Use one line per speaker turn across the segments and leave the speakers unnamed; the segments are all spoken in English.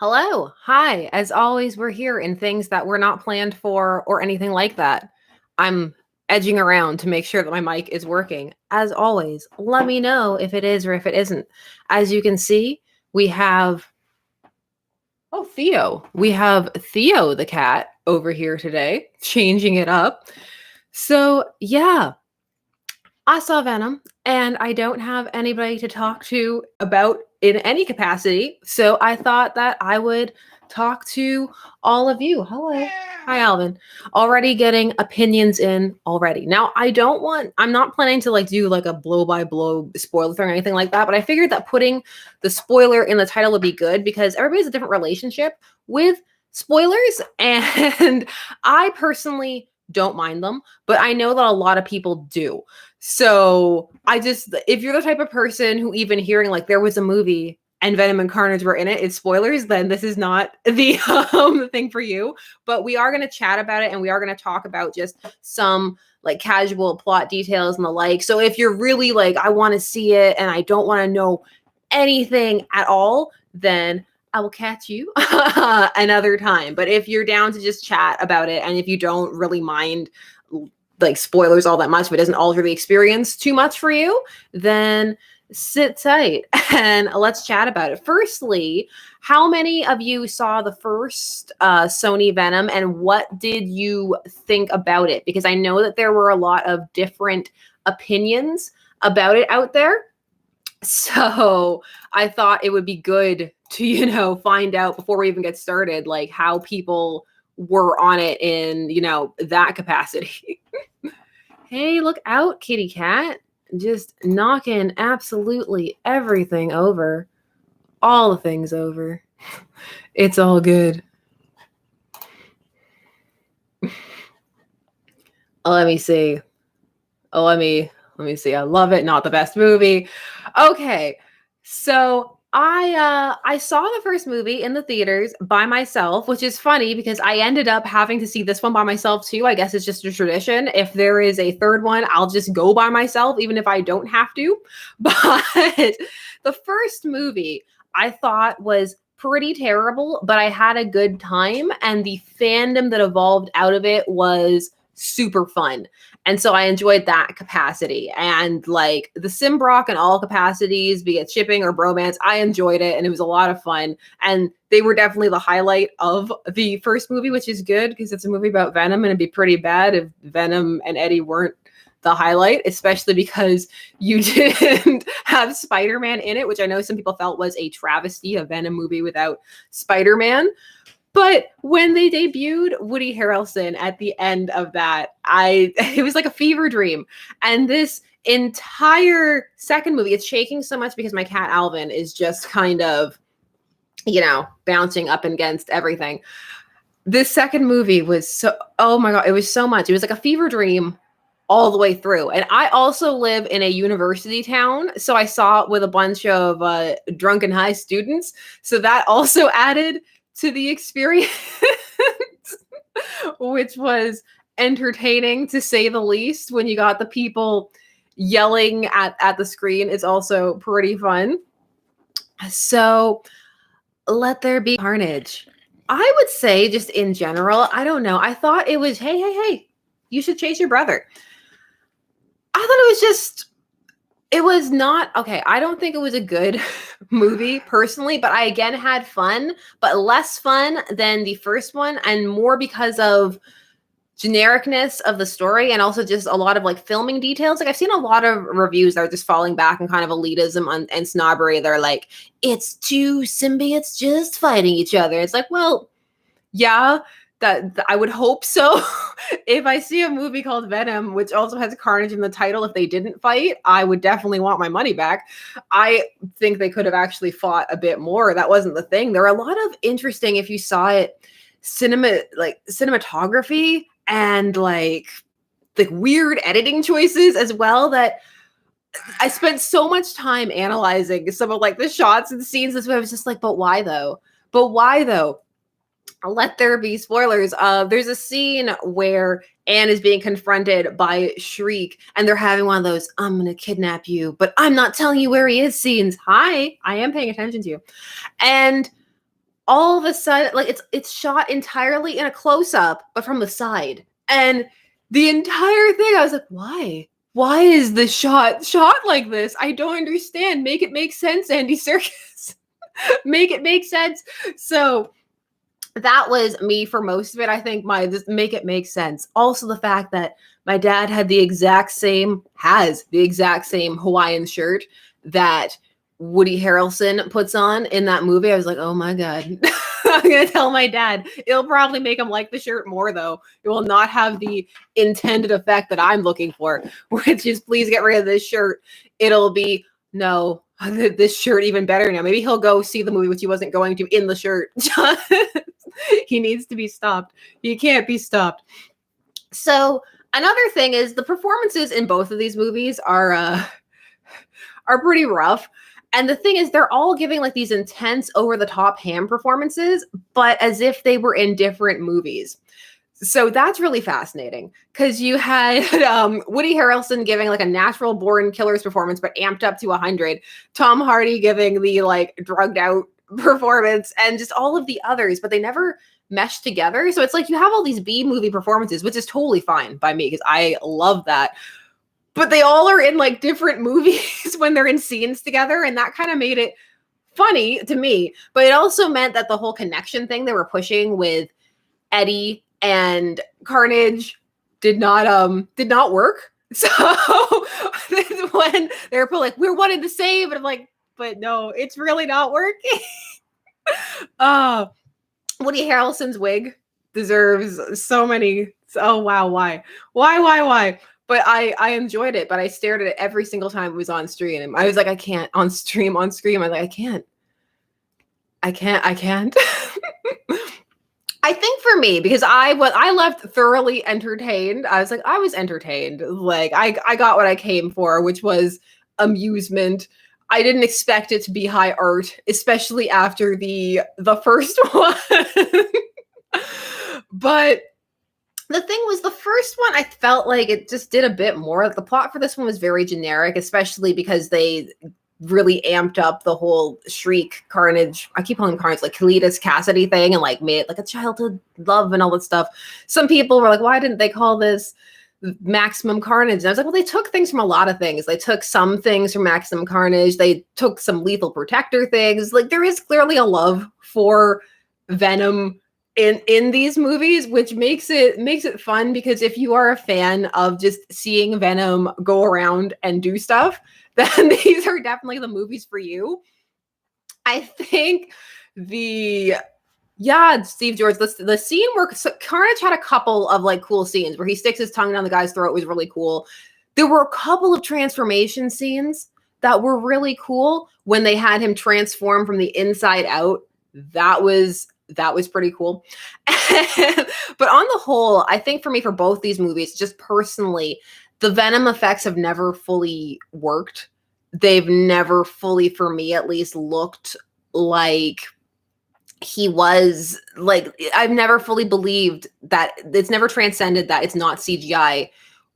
Hello. Hi. As always, we're here in things that were not planned for or anything like that. I'm edging around to make sure that my mic is working. As always, let me know if it is or if it isn't. As you can see, we have Theo. We have Theo the cat over here today, changing it up. So, yeah, I saw Venom and I don't have anybody to talk to about in any capacity. So I thought that I would talk to all of you. Hello. Hi, Alvin. Already getting opinions in already. Now, I'm not planning to do a blow by blow spoiler thing or anything like that, but I figured that putting the spoiler in the title would be good because everybody has a different relationship with spoilers. And I personally don't mind them, but I know that a lot of people do. So if you're the type of person who even hearing there was a movie and Venom and Carnage were in it, it's spoilers, then this is not the thing for you. But we are going to chat about it and we are going to talk about just some casual plot details and the like. So if you're really I want to see it and I don't want to know anything at all, then I will catch you another time. But if you're down to just chat about it and if you don't really mind spoilers all that much, but it doesn't alter the experience too much for you, then sit tight and let's chat about it. Firstly, how many of you saw the first Sony Venom and what did you think about it? Because I know that there were a lot of different opinions about it out there. So I thought it would be good to, find out before we even get started, how people were on it in, that capacity. Hey, look out, kitty cat. Just knocking absolutely everything over. All the things over. It's all good. Let me see. Let me see. I love it. Not the best movie. Okay. So I saw the first movie in the theaters by myself, which is funny because I ended up having to see this one by myself too. I guess it's just a tradition. If there is a third one, I'll just go by myself, even if I don't have to. But the first movie I thought was pretty terrible, but I had a good time, and the fandom that evolved out of it was super fun. And so I enjoyed that capacity. And the Simbrock in all capacities, be it shipping or bromance, I enjoyed it and it was a lot of fun. And they were definitely the highlight of the first movie, which is good because it's a movie about Venom and it'd be pretty bad if Venom and Eddie weren't the highlight, especially because you didn't have Spider-Man in it, which I know some people felt was a travesty, a Venom movie without Spider-Man. But when they debuted Woody Harrelson at the end of that, it was like a fever dream. And this entire second movie, it's shaking so much because my cat Alvin is just kind of, bouncing up against everything. This second movie was oh my God, it was so much. It was like a fever dream all the way through. And I also live in a university town, so I saw it with a bunch of drunken high students. So that also added to the experience, which was entertaining to say the least. When you got the people yelling at the screen, it's also pretty fun. So let there be carnage. I would say just in general, I don't know. I thought it was, hey, you should chase your brother. I thought it was not okay. I don't think it was a good movie personally, but I again had fun, but less fun than the first one, and more because of genericness of the story and also just a lot of filming details. I've seen a lot of reviews that are just falling back on kind of elitism and snobbery. They're like, it's two symbiotes just fighting each other. It's well, yeah, that I would hope so. If I see a movie called Venom, which also has Carnage in the title, if they didn't fight, I would definitely want my money back. I think they could have actually fought a bit more. That wasn't the thing. There are a lot of interesting, if you saw it, cinematography and weird editing choices as well, that I spent so much time analyzing some of the shots and scenes. This way I was just but why though? Let there be spoilers. There's a scene where Anne is being confronted by Shriek, and they're having one of those "I'm gonna kidnap you, but I'm not telling you where he is" scenes. Hi, I am paying attention to you. And all of a sudden, like it's shot entirely in a close-up, but from the side. And the entire thing, I was like, why? Why is this shot like this? I don't understand. Make it make sense, Andy Serkis. Make it make sense. So that was me for most of it. I think just make it make sense. Also, the fact that my dad has the exact same Hawaiian shirt that Woody Harrelson puts on in that movie. I was like, oh my God. I'm going to tell my dad. It'll probably make him like the shirt more, though. It will not have the intended effect that I'm looking for, which is please get rid of this shirt. It'll be, no, this shirt even better now. Maybe he'll go see the movie, which he wasn't going to, in the shirt. He needs to be stopped. He can't be stopped. So another thing is the performances in both of these movies are pretty rough. And the thing is, they're all giving like these intense over-the-top ham performances, but as if they were in different movies. So that's really fascinating because you had Woody Harrelson giving like a natural-born killer's performance, but amped up to 100. Tom Hardy giving the like drugged-out performance, and just all of the others, but they never mesh together. So it's like you have all these B-movie performances, which is totally fine by me because I love that. But they all are in like different movies when they're in scenes together. And that kind of made it funny to me. But it also meant that the whole connection thing they were pushing with Eddie and Carnage did not work. So when they were like, we're one and the same, and I'm like, but no, it's really not working. Woody Harrelson's wig deserves so many. Oh wow, why? But I enjoyed it, but I stared at it every single time it was on stream. And I was like, I can't on screen. I'm like, I can't. I think for me, because I left thoroughly entertained. I was entertained. Like I got what I came for, which was amusement. I didn't expect it to be high art, especially after the first one. But the thing was, the first one, I felt like it just did a bit more. The plot for this one was very generic, especially because they really amped up the whole Shriek, Carnage. I keep calling him Carnage, like Cletus Cassidy thing, and like made it like a childhood love and all that stuff. Some people were like, why didn't they call this Maximum Carnage? And I was like, well, they took things from a lot of things. They took some things from Maximum Carnage. They took some Lethal Protector things. Like there is clearly a love for Venom in these movies, which makes it fun, because if you are a fan of just seeing Venom go around and do stuff, then these are definitely the movies for you. I think Steve George, the scene where Carnage had a couple of like cool scenes where he sticks his tongue down the guy's throat was really cool. There were a couple of transformation scenes that were really cool when they had him transform from the inside out. That was pretty cool. But on the whole, I think for me, for both these movies, just personally, the Venom effects have never fully worked. They've never fully, for me at least, looked like he was like, I've never fully believed that it's never transcended that it's not CGI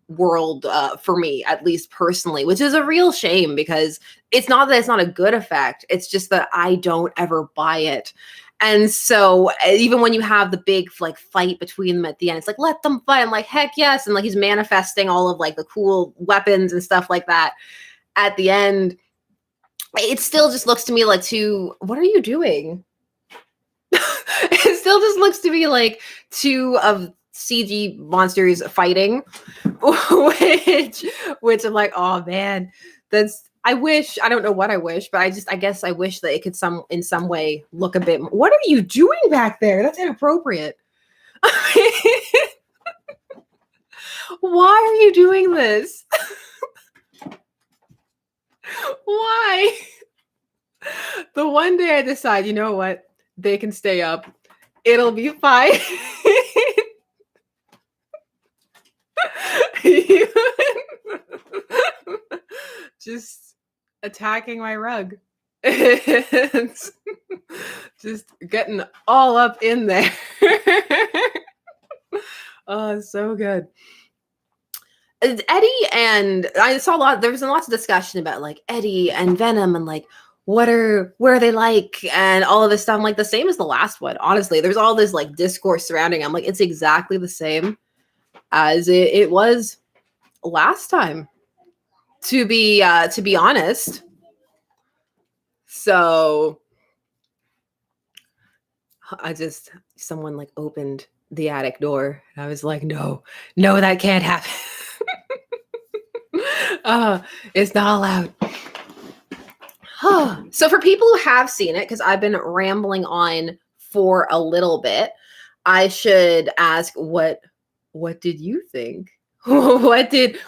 world for me, at least personally, which is a real shame, because it's not that it's not a good effect. It's just that I don't ever buy it. And so even when you have the big like fight between them at the end, it's like, let them fight. I'm like, heck yes. And like, he's manifesting all of like the cool weapons and stuff like that at the end. It still just looks to me like what are you doing? It still just looks to me like two of CG monsters fighting, which I'm like, oh man, I don't know what I wish, but I guess I wish that it could in some way look a bit more. What are you doing back there? That's inappropriate. Why are you doing this? Why? The one day I decide, you know what? They can stay up. It'll be fine. Just attacking my rug. Just getting all up in there. Oh, so good. Eddie, and I saw there was lots of discussion about like Eddie and Venom and like what are they like, and all of this stuff. I'm like, the same as the last one. Honestly, there's all this like discourse surrounding. I'm like, it's exactly the same as it was last time. To be honest. So someone like opened the attic door, and I was like, no, that can't happen. It's not allowed. So for people who have seen it, because I've been rambling on for a little bit, I should ask, what did you think? what did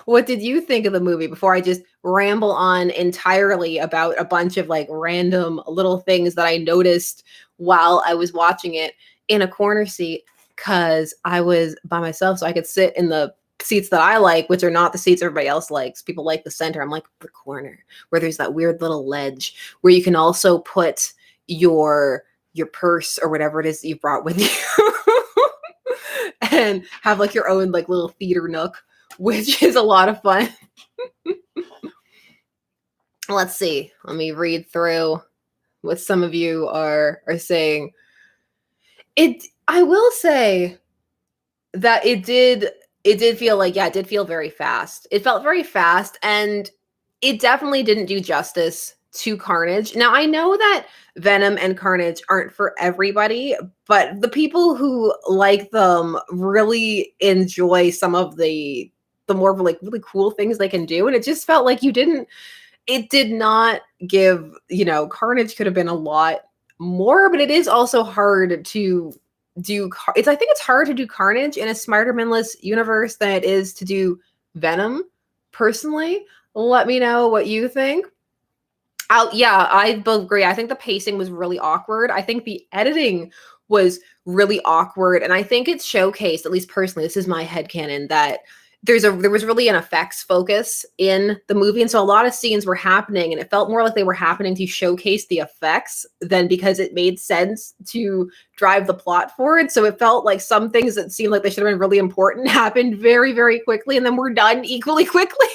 you think of the movie before I just ramble on entirely about a bunch of like random little things that I noticed while I was watching it in a corner seat, because I was by myself, so I could sit in the seats that I like, which are not the seats everybody else likes. People like the center. I'm like the corner where there's that weird little ledge where you can also put your purse or whatever it is that you brought with you and have like your own like little theater nook, which is a lot of fun. Let's see. Let me read through what some of you are saying. I will say that it did feel like, yeah, it did feel very fast. It felt very fast, and it definitely didn't do justice to Carnage. Now, I know that Venom and Carnage aren't for everybody, but the people who like them really enjoy some of the more like really cool things they can do. And it just felt like it did not give, Carnage could have been a lot more, but it is also hard to do. I think it's hard to do Carnage in a Spider-Man-less universe than it is to do Venom. Personally, let me know what you think. Yeah, I agree. I think the pacing was really awkward. I think the editing was really awkward, and I think it's showcased, at least personally, this is my headcanon, that there was really an effects focus in the movie, and so a lot of scenes were happening, and it felt more like they were happening to showcase the effects than because it made sense to drive the plot forward. So it felt like some things that seemed like they should have been really important happened very, very quickly, and then were done equally quickly.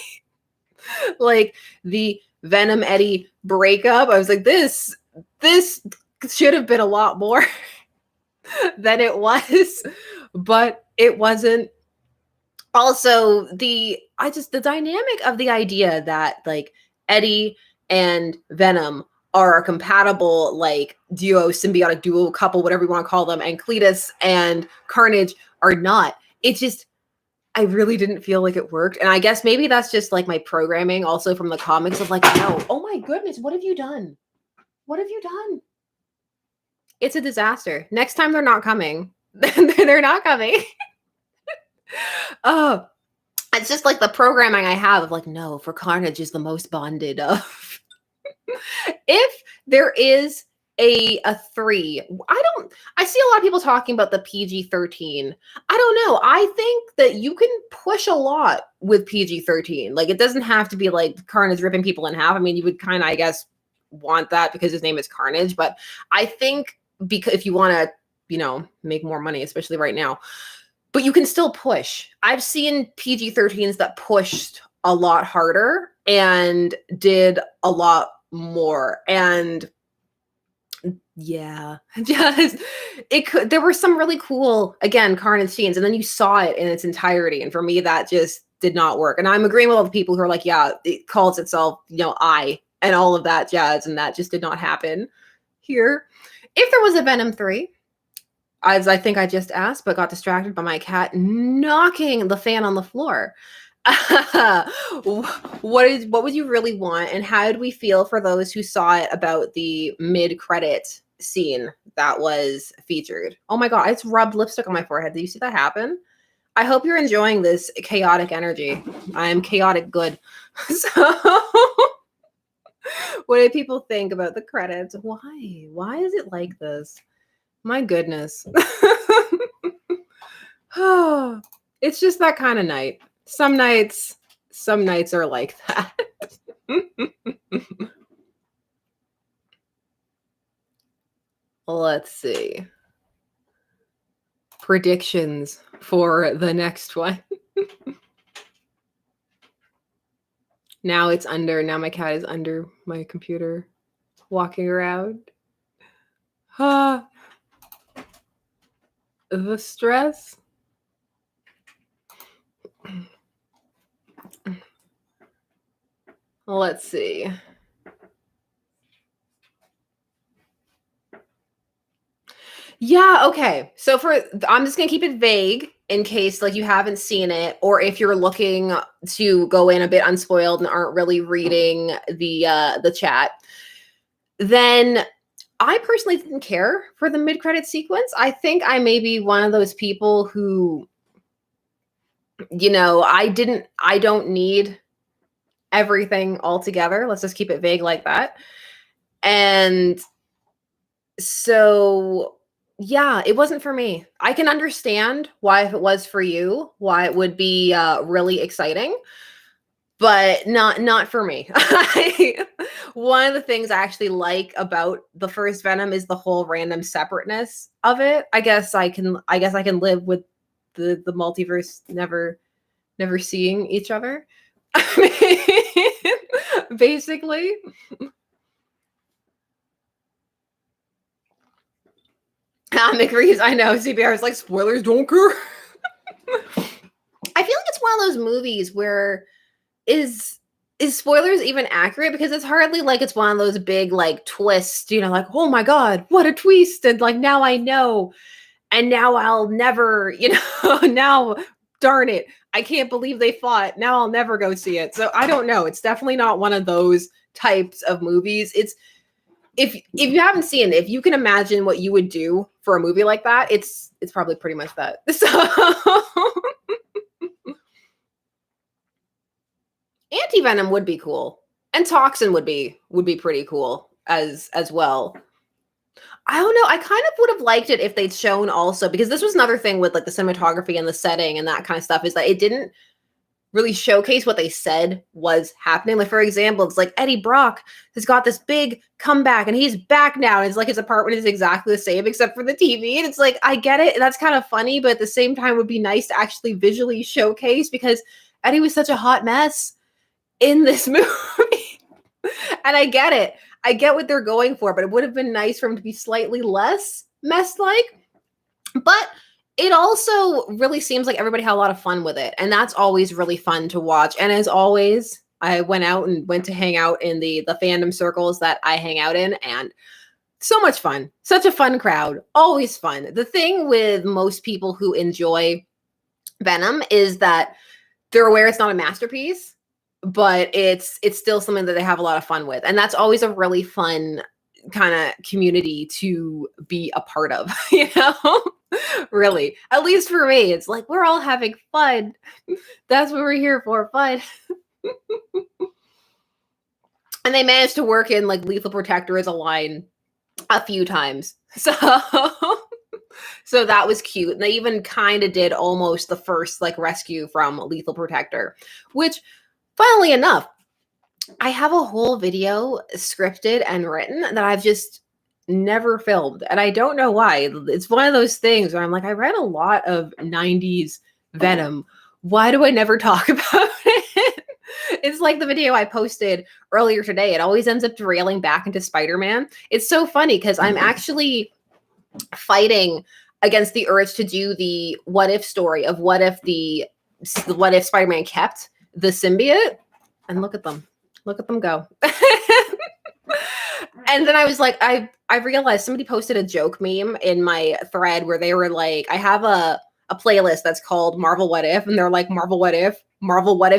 Like the Venom Eddie breakup, I was like, this should have been a lot more than it was, but it wasn't. Also, the dynamic of the idea that like Eddie and Venom are a compatible like duo, symbiotic duo, couple, whatever you want to call them, and Cletus and Carnage are not. I really didn't feel like it worked. And I guess maybe that's just like my programming also from the comics of like, no, oh my goodness, what have you done? What have you done? It's a disaster. Next time they're not coming. They're not coming. Oh, it's just like the programming I have of like, no, for Carnage is the most bonded of. If there is a 3, I see a lot of people talking about the PG-13. I don't know. I think that you can push a lot with PG-13. Like, it doesn't have to be like Carnage ripping people in half. I mean, you would kind of, I guess, want that because his name is Carnage, but I think because if you want to, make more money, especially right now, but you can still push. I've seen PG-13s that pushed a lot harder and did a lot more. And yeah, there were some really cool, again, Carnage scenes, and then you saw it in its entirety. And for me, that just did not work. And I'm agreeing with all the people who are like, yeah, it calls itself, I, and all of that jazz, and that just did not happen here. If there was a Venom 3, as I think I just asked, but got distracted by my cat knocking the fan on the floor. What would you really want, and how did we feel for those who saw it about the mid-credit scene that was featured? Oh my god, it's rubbed lipstick on my forehead. Did you see that happen? I hope you're enjoying this chaotic energy. I am chaotic good. So what did people think about the credits? Why is it like this? My goodness. Oh, it's just that kind of night. Some nights are like that. Let's see. Predictions for the next one. Now my cat is under my computer. walking around. The stress. Let's see. Yeah, okay. So I'm just gonna keep it vague in case like you haven't seen it, or if you're looking to go in a bit unspoiled and aren't really reading the chat. Then I personally didn't care for the mid-credit sequence. I think I may be one of those people who, I don't need everything all together. Let's just keep it vague like that. And so, yeah, it wasn't for me. I can understand why, if it was for you, why it would be really exciting, but not for me. One of the things I actually like about the first Venom is the whole random separateness of it. I guess I can live with the multiverse never seeing each other. Basically. Mick Reeves, I know. CBR is like, spoilers don't care. I feel like it's one of those movies where is spoilers even accurate? Because it's hardly like it's one of those big like twists, like, oh my God, what a twist. And like, now I know. And now I'll never, now, darn it, I can't believe they fought. Now I'll never go see it. So I don't know. It's definitely not one of those types of movies. It's, if you haven't seen it, if you can imagine what you would do for a movie like that, it's probably pretty much that. So Anti-Venom would be cool. And Toxin would be pretty cool as well. I don't know. I kind of would have liked it if they'd shown also, because this was another thing with like the cinematography and the setting and that kind of stuff, is that it didn't really showcase what they said was happening. Like, for example, it's like Eddie Brock has got this big comeback and he's back now. And it's like his apartment is exactly the same except for the TV. And it's like, I get it. That's kind of funny, but at the same time, it would be nice to actually visually showcase, because Eddie was such a hot mess in this movie. And I get it. I get what they're going for, but it would have been nice for him to be slightly less mess-like. But it also really seems like everybody had a lot of fun with it. And that's always really fun to watch. And as always, I went to hang out in the fandom circles that I hang out in, and so much fun. Such a fun crowd. Always fun. The thing with most people who enjoy Venom is that they're aware it's not a masterpiece, but it's still something that they have a lot of fun with. And that's always a really fun kind of community to be a part of, really. At least for me, it's like, we're all having fun. That's what we're here for, fun. And they managed to work in like Lethal Protector as a line a few times. So that was cute. And they even kind of did almost the first like rescue from Lethal Protector, which, funnily enough, I have a whole video scripted and written that I've just never filmed. And I don't know why. It's one of those things where I'm like, I read a lot of 90s Venom. Why do I never talk about it? It's like the video I posted earlier today. It always ends up derailing back into Spider-Man. It's so funny because I'm actually fighting against the urge to do the what if story of what if Spider-Man kept the symbiote. And look at them go. And then I was like, I realized somebody posted a joke meme in my thread where they were like, I have a playlist that's called Marvel What If, and they're like, Marvel What If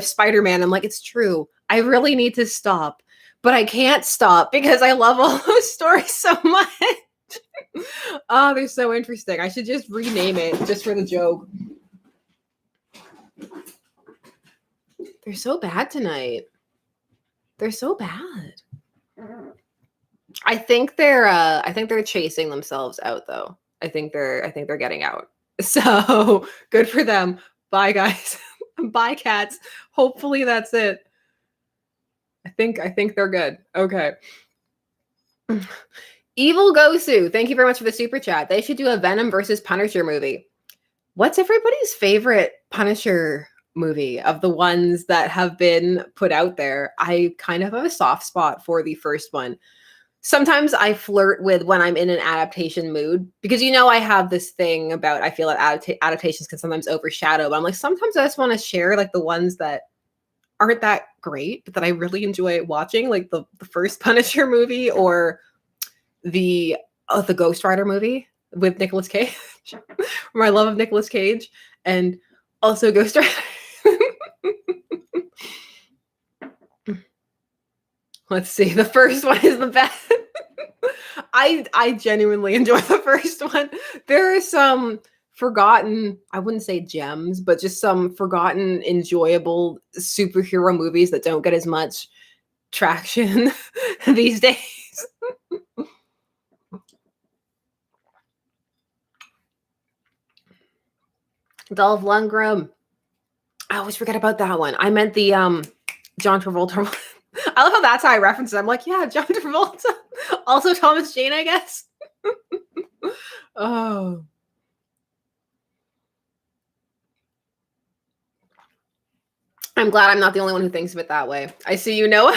Spider-Man. I'm like, it's true. I really need to stop, but I can't stop because I love all those stories so much. Oh, they're so interesting. I should just rename it just for the joke. They're so bad tonight. They're so bad. I think they're chasing themselves out though. I think they're getting out. So good for them. Bye guys. Bye cats. Hopefully that's it. I think they're good. Okay. Evil Gosu, thank you very much for the super chat. They should do a Venom versus Punisher movie. What's everybody's favorite Punisher movie of the ones that have been put out there? I kind of have a soft spot for the first one. sometimes I flirt with when I'm in an adaptation mood because I have this thing about I feel that adaptations can sometimes overshadow. But I'm like sometimes I just want to share like the ones that aren't that great, but that I really enjoy watching, like the first Punisher movie or the Ghost Rider movie with Nicolas Cage, my love of Nicolas Cage, and also Ghost Rider. Let's see. The first one is the best. I genuinely enjoy the first one. There are some forgotten, I wouldn't say gems, but just some forgotten, enjoyable superhero movies that don't get as much traction these days. Dolph Lundgren. I always forget about that one. I meant the John Travolta one. I love how that's how I reference it. I'm like, yeah, John Travolta. Also Thomas Jane, I guess. Oh. I'm glad I'm not the only one who thinks of it that way. I see you, Noah.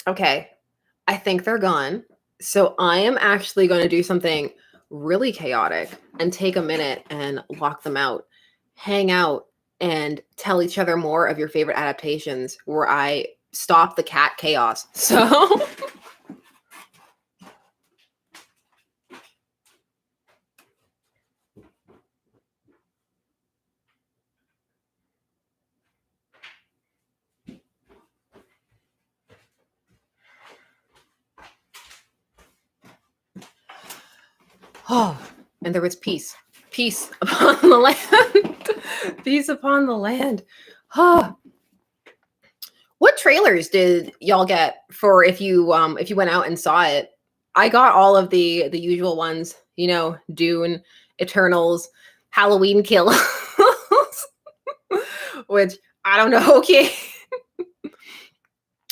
Okay. I think they're gone. So I am actually going to do something really chaotic and take a minute and lock them out, hang out, and tell each other more of your favorite adaptations where I stop the cat chaos. So oh, and there was peace. Peace upon the land. Peace upon the land. Oh. What trailers did y'all get for if you went out and saw it? I got all of the usual ones, Dune, Eternals, Halloween Kills, which I don't know. Okay.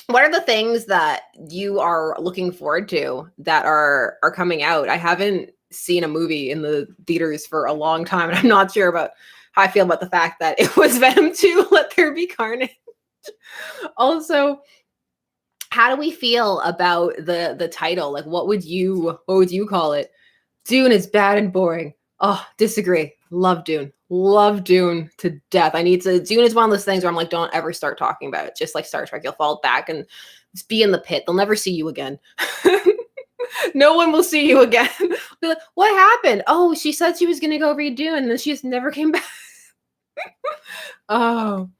What are the things that you are looking forward to that are coming out? I haven't seen a movie in the theaters for a long time, and I'm not sure about how I feel about the fact that it was Venom 2, Let There Be Carnage. Also, how do we feel about the title? Like, what would you call it? Dune is bad and boring. Oh, disagree. Love Dune. Love Dune to death. Dune is one of those things where I'm like, don't ever start talking about it. Just like Star Trek, you'll fall back and just be in the pit. They'll never see you again. No one will see you again. Be like, what happened? Oh, she said she was going to go read Dune, and then she just never came back. Oh.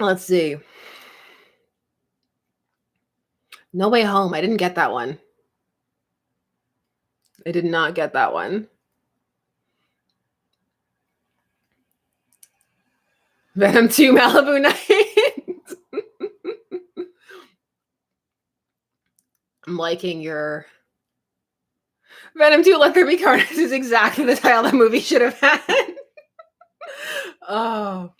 Let's see. No Way Home. I didn't get that one. I did not get that one. Venom 2 Malibu Nights. I'm liking your Venom 2 Let There Be Carnage is exactly the title the movie should have had. Oh.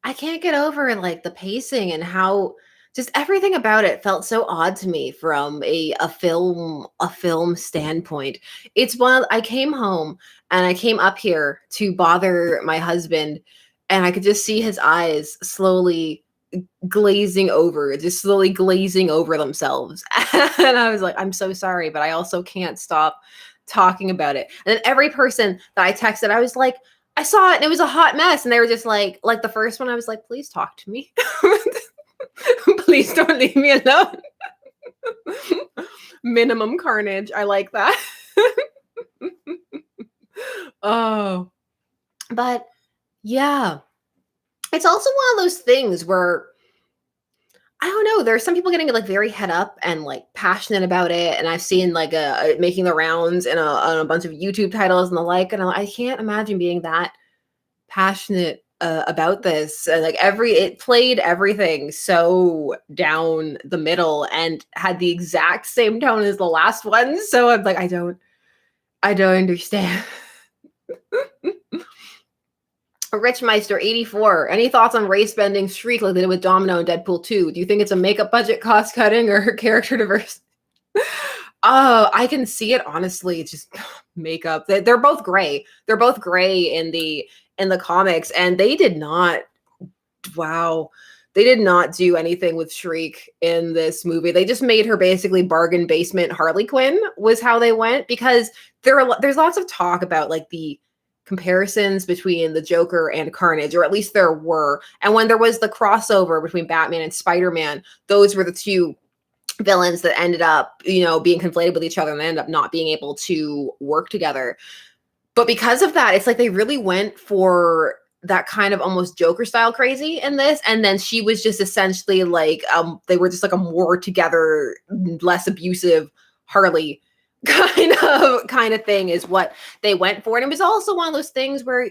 I can't get over like the pacing and how just everything about it felt so odd to me from a film standpoint. I came home and I came up here to bother my husband, and I could just see his eyes slowly glazing over themselves. And I was like, I'm so sorry, but I also can't stop talking about it. And then every person that I texted, I was like, I saw it and it was a hot mess. And they were just like the first one, I was like, please talk to me. Please don't leave me alone. Minimum carnage. I like that. Oh, but yeah, it's also one of those things where I don't know. There's some people getting like very head up and like passionate about it, and I've seen like making the rounds in a bunch of YouTube titles and the like. And I can't imagine being that passionate about this. Like it played everything so down the middle and had the exact same tone as the last one. So I'm like, I don't understand. Richmeister 84. Any thoughts on race bending streak like they did with Domino and Deadpool 2? Do you think it's a makeup budget cost cutting or character diversity? Oh, I can see it honestly. It's just makeup. They're both gray. They're both gray in the comics, and they did not wow. They did not do anything with Shriek in this movie. They just made her basically bargain basement Harley Quinn was how they went, because there's lots of talk about like the comparisons between the Joker and Carnage, or at least there were. And when there was the crossover between Batman and Spider-Man, those were the two villains that ended up, being conflated with each other, and they ended up not being able to work together. But because of that, it's like they really went for that kind of almost Joker style crazy in this. And then she was just essentially like, they were just like a more together, less abusive Harley kind of thing is what they went for. And it was also one of those things where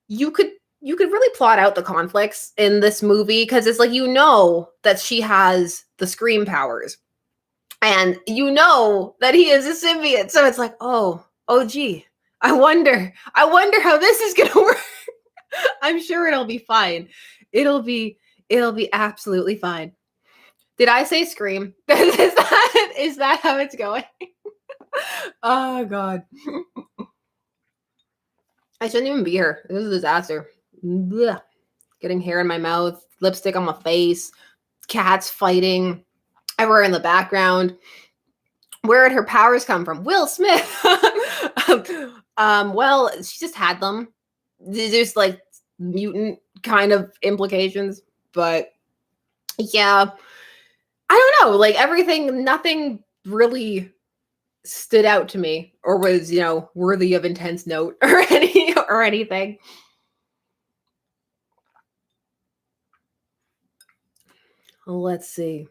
you could really plot out the conflicts in this movie, because it's like, that she has the scream powers, and that he is a symbiote. So it's like, oh gee, I wonder how this is gonna work. I'm sure it'll be fine. It'll be absolutely fine. Did I say scream? Is that how it's going? Oh God. I shouldn't even be here. This is a disaster. Blech. Getting hair in my mouth, lipstick on my face, cats fighting everywhere in the background. Where did her powers come from? Will Smith. Well, she just had them. There's like mutant kind of implications, but yeah, I don't know. Like nothing really stood out to me or was, worthy of intense note or anything. Let's see.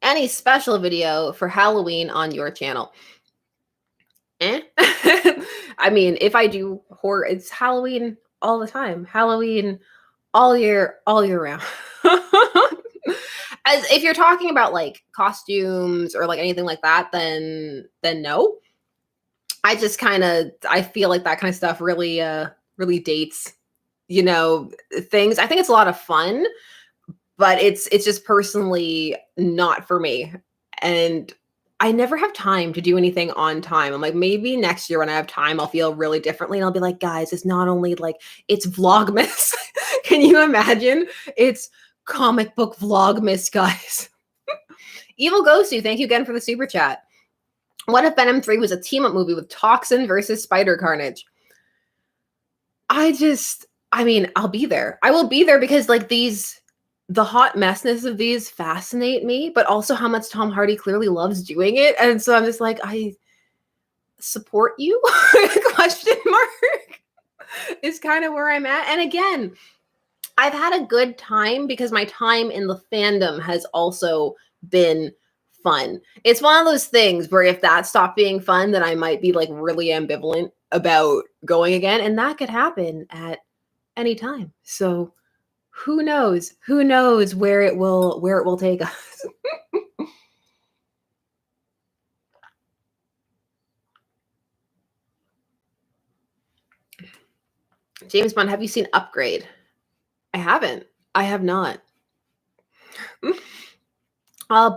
Any special video for Halloween on your channel? I mean, if I do horror, it's Halloween all the time. Halloween all year round. As if you're talking about like costumes or like anything like that, then no. I just I feel like that kind of stuff really dates, things. I think it's a lot of fun, but it's just personally not for me. And I never have time to do anything on time. I'm like, maybe next year when I have time, I'll feel really differently. And I'll be like, guys, it's not only like, it's Vlogmas. Can you imagine? It's comic book Vlogmas, guys. Evil Ghosty, thank you again for the super chat. What if Venom 3 was a team-up movie with Toxin versus Spider Carnage? I'll be there. I will be there because like the hot messness of these fascinate me, but also how much Tom Hardy clearly loves doing it. And so I'm just like, I support you? Question mark is kind of where I'm at. And again, I've had a good time because my time in the fandom has also been fun. It's one of those things where if that stopped being fun, then I might be like really ambivalent about going again. And that could happen at any time. So who knows where it will take us. James Bond, have you seen Upgrade? I haven't. I have not.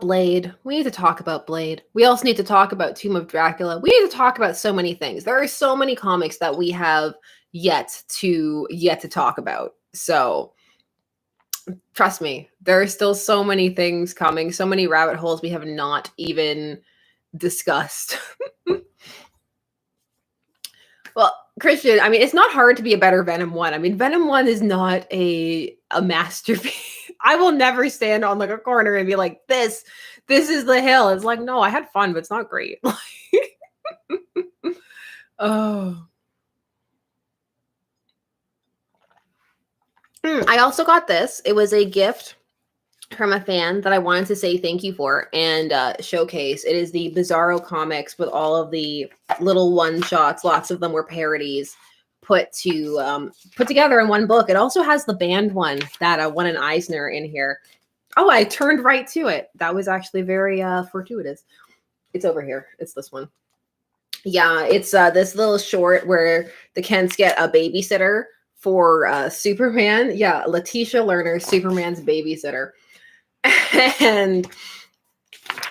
Blade. We need to talk about Blade. We also need to talk about Tomb of Dracula. We need to talk about so many things. There are so many comics that we have yet to talk about. So trust me, there are still so many things coming, so many rabbit holes we have not even discussed. Well, Christian, I mean, it's not hard to be a better Venom 1. I mean, Venom 1 is not a masterpiece. I will never stand on like a corner and be like, this is the hill. It's like, no, I had fun, but it's not great. Oh. I also got this. It was a gift from a fan that I wanted to say thank you for and showcase. It is the Bizarro comics with all of the little one-shots. Lots of them were parodies put together in one book. It also has the band one that won an Eisner in here. Oh, I turned right to it. That was actually very fortuitous. It's over here. It's this one. Yeah, it's this little short where the Kents get a babysitter for Superman. Yeah, Letitia Lerner, Superman's babysitter. And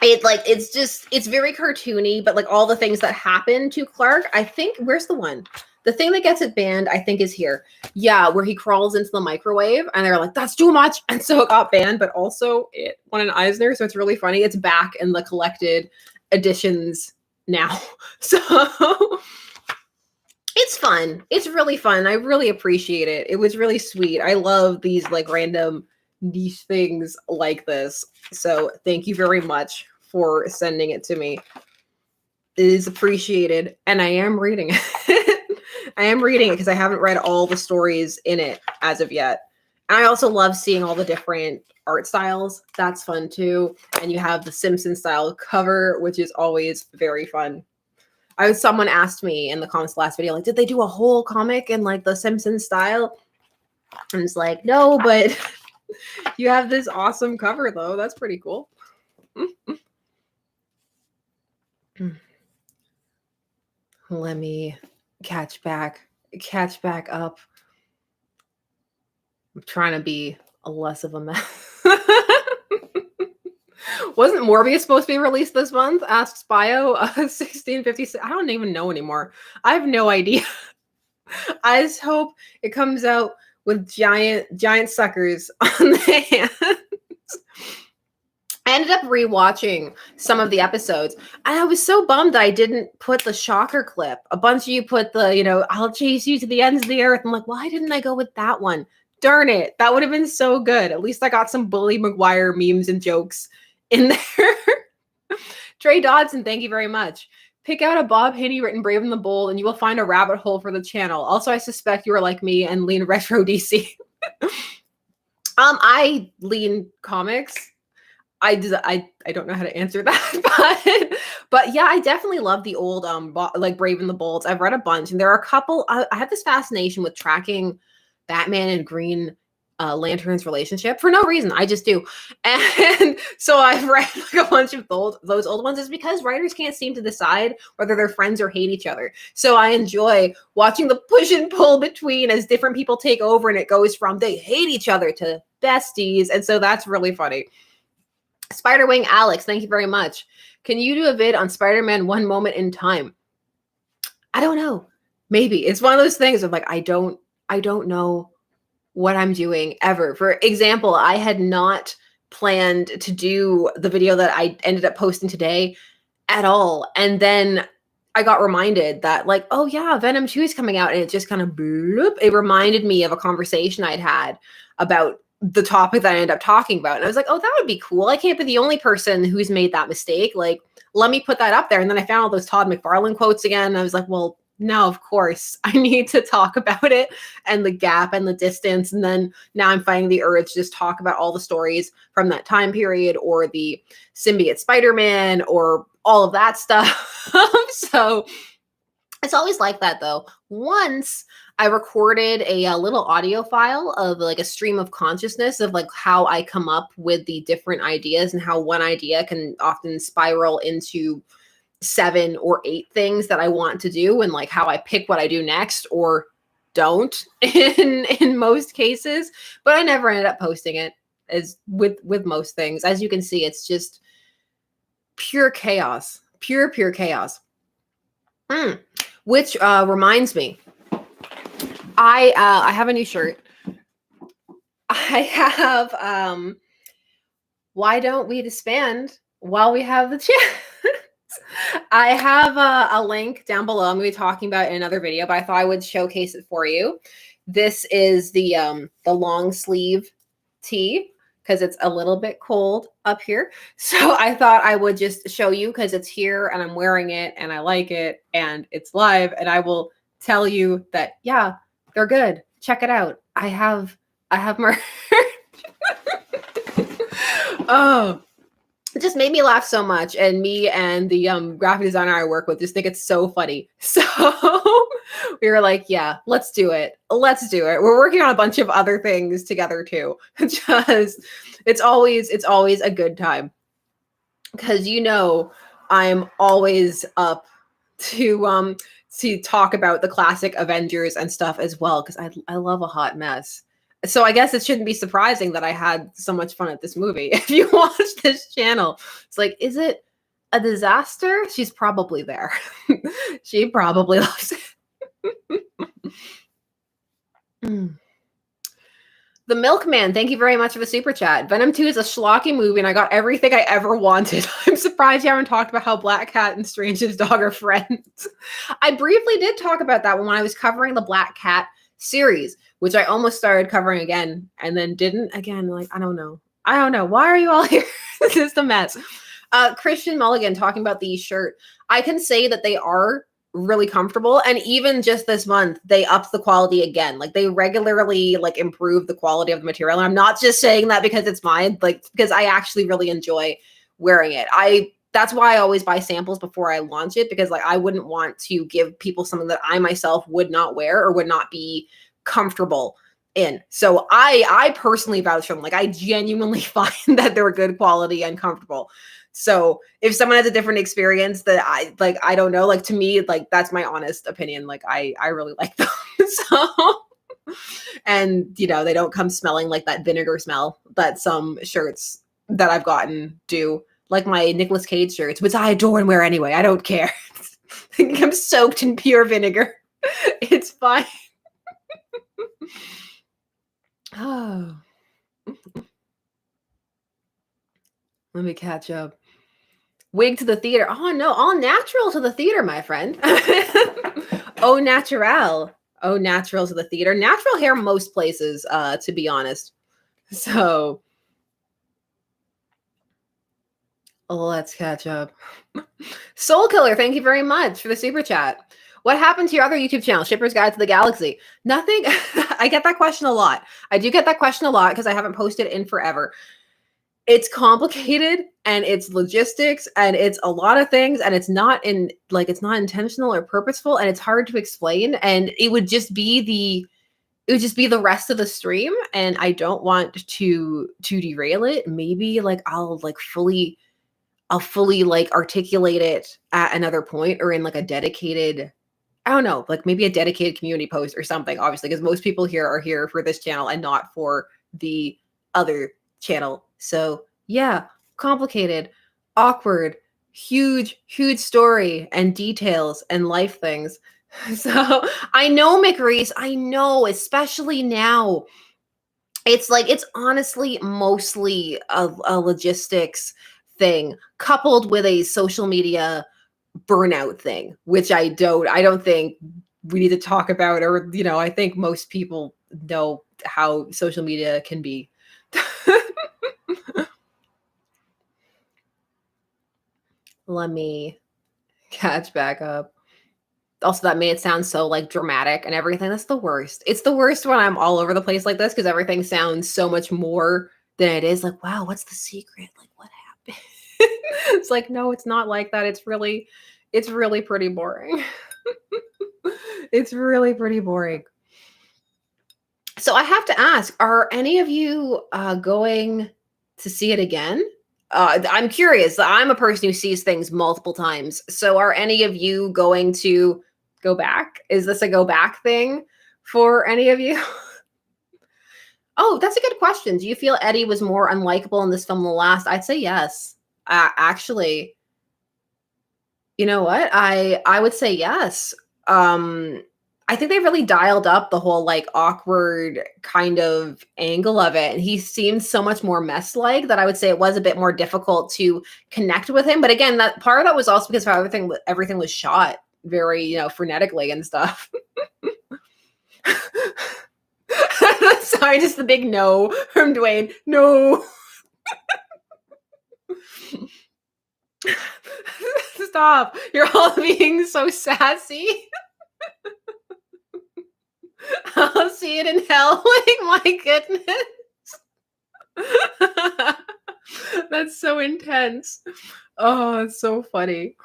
it's very cartoony, but like all the things that happen to Clark, I think, where's the one? The thing that gets it banned, I think, is here. Yeah, where he crawls into the microwave and they're like, that's too much. And so it got banned, but also it won an Eisner. So it's really funny. It's back in the collected editions now. So it's fun. It's really fun. I really appreciate it. It was really sweet. I love these like random niche things like this. So thank you very much for sending it to me. It is appreciated. And I am reading it. I am reading it because I haven't read all the stories in it as of yet. And I also love seeing all the different art styles. That's fun too. And you have the Simpsons style cover, which is always very fun. Someone asked me in the comments last video, like, did they do a whole comic in like the Simpsons style? And it's like, no, but you have this awesome cover though. That's pretty cool. Let me catch back up. I'm trying to be less of a mess. Wasn't Morbius supposed to be released this month? Asks Bio 1656. I don't even know anymore. I have no idea. I just hope it comes out with giant suckers on the hands. I ended up rewatching some of the episodes, and I was so bummed that I didn't put the shocker clip. A bunch of you put the, I'll chase you to the ends of the earth. I'm like, why didn't I go with that one? Darn it. That would have been so good. At least I got some Bully Maguire memes and jokes in there. Trey Dodson, thank you very much. Pick out a Bob Haney written Brave and the Bold, and you will find a rabbit hole for the channel. Also, I suspect you are like me and lean retro DC. I lean comics. I don't know how to answer that, but yeah, I definitely love the old like Brave and the Bold. I've read a bunch, and there are a couple. I have this fascination with tracking Batman and Green Lantern's relationship for no reason. I just do, and so I've read like a bunch of those old ones. Is because writers can't seem to decide whether they're friends or hate each other. So I enjoy watching the push and pull between as different people take over, and it goes from they hate each other to besties, and so that's really funny. Spiderwing Alex, thank you very much. Can you do a vid on Spider-Man One Moment in Time? I don't know. Maybe. It's one of those things of like, I don't know what I'm doing ever. For example, I had not planned to do the video that I ended up posting today at all. And then I got reminded that like, oh yeah, Venom 2 is coming out, and it just kind of bloop. It reminded me of a conversation I'd had about the topic that I ended up talking about. And I was like, oh, that would be cool. I can't be the only person who's made that mistake. Like, let me put that up there. And then I found all those Todd McFarlane quotes again. And I was like, well, no, of course I need to talk about it and the gap and the distance. And then now I'm finding the urge to just talk about all the stories from that time period, or the symbiote Spider-Man, or all of that stuff. So it's always like that though. Once I recorded a little audio file of like a stream of consciousness of like how I come up with the different ideas, and how one idea can often spiral into 7 or 8 things that I want to do, and like how I pick what I do next or don't in most cases. But I never ended up posting it, as with most things. As you can see, it's just pure chaos, pure chaos. Which reminds me, I have a new shirt. I have why don't we disband while we have the chance? I have a link down below. I'm going to be talking about it in another video, but I thought I would showcase it for you. This is the long sleeve tee, because it's a little bit cold up here. So I thought I would just show you, because it's here and I'm wearing it and I like it and it's live, and I will tell you that, yeah, they're good. Check it out. I have merch. Oh, it just made me laugh so much. And me and the graphic designer I work with just think it's so funny. So we were like, yeah, let's do it. Let's do it. We're working on a bunch of other things together too. Just it's always a good time. Because I'm always up to talk about the classic Avengers and stuff as well, because I love a hot mess. So I guess it shouldn't be surprising that I had so much fun at this movie. If you watch this channel, it's like, is it a disaster? She's probably there. She probably loves it. Mm. The Milkman, thank you very much for the super chat. Venom 2 is a schlocky movie, and I got everything I ever wanted. I'm surprised you haven't talked about how Black Cat and Strange's dog are friends. I briefly did talk about that when I was covering the Black Cat series, which I almost started covering again and then didn't again. Like, I don't know. Why are you all here? This is a mess. Christian Mulligan talking about the shirt. I can say that they are really comfortable, and even just this month they upped the quality again. Like, they regularly like improve the quality of the material, and I'm not just saying that because it's mine, like, because I actually really enjoy wearing it. That's why I always buy samples before I launch it, because like I wouldn't want to give people something that I myself would not wear or would not be comfortable in. So I personally vouch for them. Like, I genuinely find that they're good quality and comfortable. So if someone has a different experience that I don't know, like, to me, like, that's my honest opinion. Like, I really like them. So, and you know, they don't come smelling like that vinegar smell that some shirts that I've gotten do, like my Nicolas Cage shirts, which I adore and wear anyway. I don't care. I'm soaked in pure vinegar. It's fine. Oh, let me catch up. Wig to the theater. Oh no, all natural to the theater, my friend. Oh, natural. Oh, natural to the theater. Natural hair most places, to be honest. So let's catch up. Soul Killer, thank you very much for the super chat. What happened to your other YouTube channel, Shipper's Guide to the Galaxy? Nothing. I get that question a lot. I do get that question a lot because I haven't posted in forever. It's complicated, and it's logistics, and it's a lot of things, and it's not intentional or purposeful, and it's hard to explain, and it would just be the rest of the stream, and I don't want to derail it. Maybe like I'll fully like articulate it at another point, or in like a dedicated, I don't know, like maybe a dedicated community post or something, obviously, because most people here are here for this channel and not for the other channel. So yeah, complicated, awkward, huge story and details and life things. So I know, McReese, I know, especially now, it's like, it's honestly mostly a logistics thing coupled with a social media burnout thing, which I don't think we need to talk about, or you know, I think most people know how social media can be. Let me catch back up. Also, that made it sound so like dramatic and everything. That's the worst. It's the worst when I'm all over the place like this, because everything sounds so much more than it is. Like, wow, what's the secret? Like, what happened? It's like, no, it's not like that. It's really pretty boring. It's really pretty boring. So I have to ask, are any of you going to see it again? I'm curious. I'm a person who sees things multiple times. So are any of you going to go back? Is this a go back thing for any of you? Oh, that's a good question. Do you feel Eddie was more unlikable in this film than the last? I'd say yes. Actually, you know what? I would say yes. I think they really dialed up the whole like awkward kind of angle of it. And he seemed so much more mess-like that I would say it was a bit more difficult to connect with him. But again, that part of that was also because everything was shot very, you know, frenetically and stuff. Sorry, just the big no from Dwayne. No. Stop. You're all being so sassy. I'll see it in hell. Like, my goodness. That's so intense. Oh, it's so funny.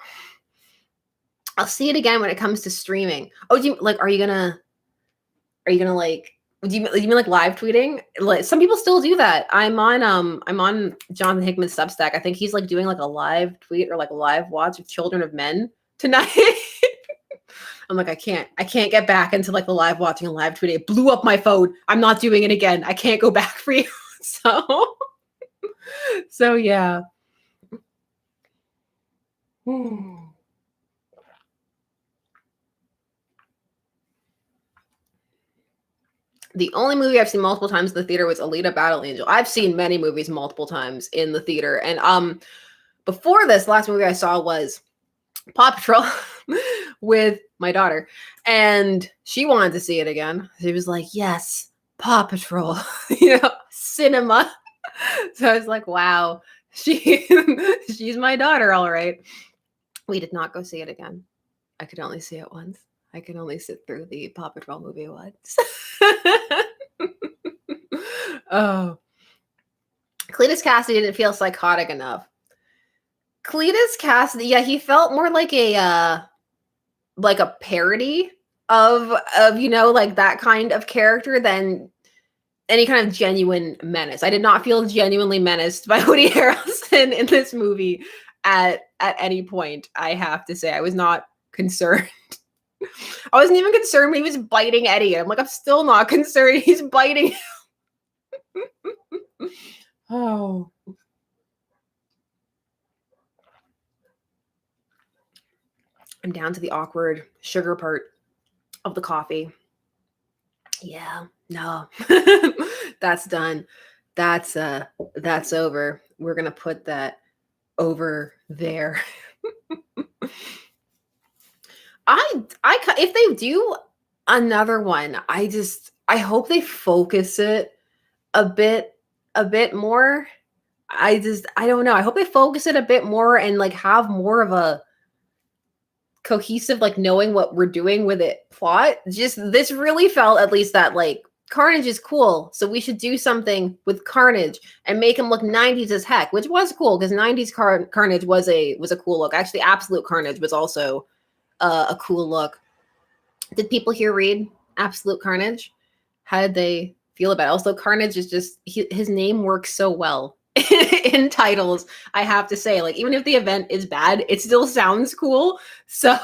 I'll see it again when it comes to streaming. Oh, are you gonna like, do you mean like live tweeting? Like, some people still do that. I'm on Jonathan Hickman's Substack. I think he's like doing like a live tweet or like a live watch of Children of Men tonight. I'm like, I can't get back into like the live watching and live tweeting. It blew up my phone. I'm not doing it again. I can't go back for you. So yeah. The only movie I've seen multiple times in the theater was Alita Battle Angel. I've seen many movies multiple times in the theater. And before this, last movie I saw was Paw Patrol with my daughter. And she wanted to see it again. She was like, yes, Paw Patrol, cinema. So I was like, wow, she's my daughter, all right. We did not go see it again. I could only see it once. I could only sit through the Paw Patrol movie once. Oh. Cletus Cassidy didn't feel psychotic enough. Cletus Cassidy, yeah, he felt more like a parody of like that kind of character than any kind of genuine menace. I did not feel genuinely menaced by Woody Harrelson in this movie at any point. I have to say, I was not concerned. I wasn't even concerned when he was biting Eddie. I'm like, I'm still not concerned. He's biting. Oh. I'm down to the awkward sugar part of the coffee. Yeah, no. That's done. That's over. We're going to put that over there. If they do another one, I hope they focus it a bit more. I don't know. I hope they focus it a bit more and like have more of a cohesive, like knowing what we're doing with it plot. Just this really felt at least that like Carnage is cool, so we should do something with Carnage and make him look 90s as heck, which was cool because 90s Carnage was a cool look. Actually, Absolute Carnage was also a cool look. Did people here read Absolute Carnage? How did they feel about it? Also, Carnage is just his name works so well in titles. I have to say, like, even if the event is bad, it still sounds cool. So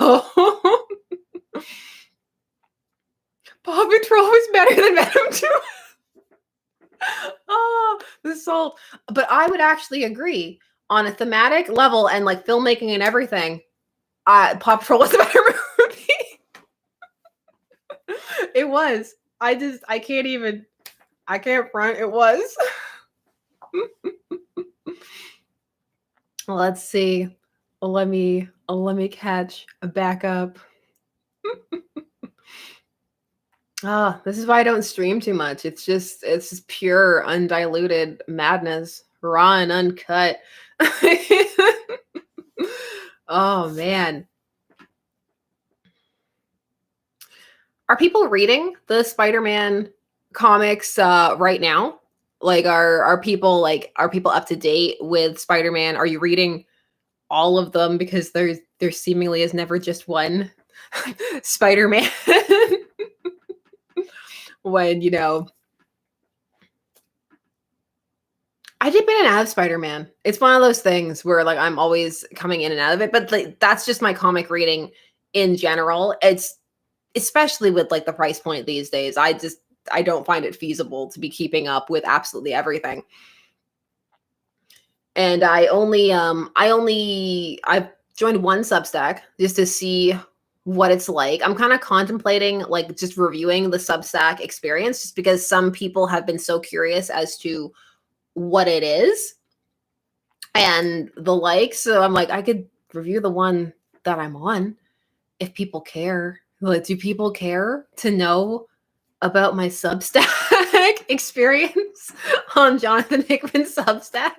Paw Patrol was better than Venom 2. Oh, the soul. But I would actually agree on a thematic level and like filmmaking and everything. Paw Patrol was a better movie. It was. I can't front. It was. Let's see. Let me catch back up. This is why I don't stream too much. It's just pure undiluted madness, raw and uncut. Oh man. Are people reading the Spider-Man comics right now? Like are people up to date with Spider-Man? Are you reading all of them because there seemingly is never just one Spider-Man? When I dip in and out of Spider-Man. It's one of those things where like I'm always coming in and out of it, but like, that's just my comic reading in general. It's especially with like the price point these days. I don't find it feasible to be keeping up with absolutely everything. And I've joined one Substack just to see what it's like. I'm kind of contemplating like just reviewing the Substack experience just because some people have been so curious as to what it is and the like. So I'm like, I could review the one that I'm on if people care. Like, do people care to know about my Substack experience on Jonathan Hickman's Substack?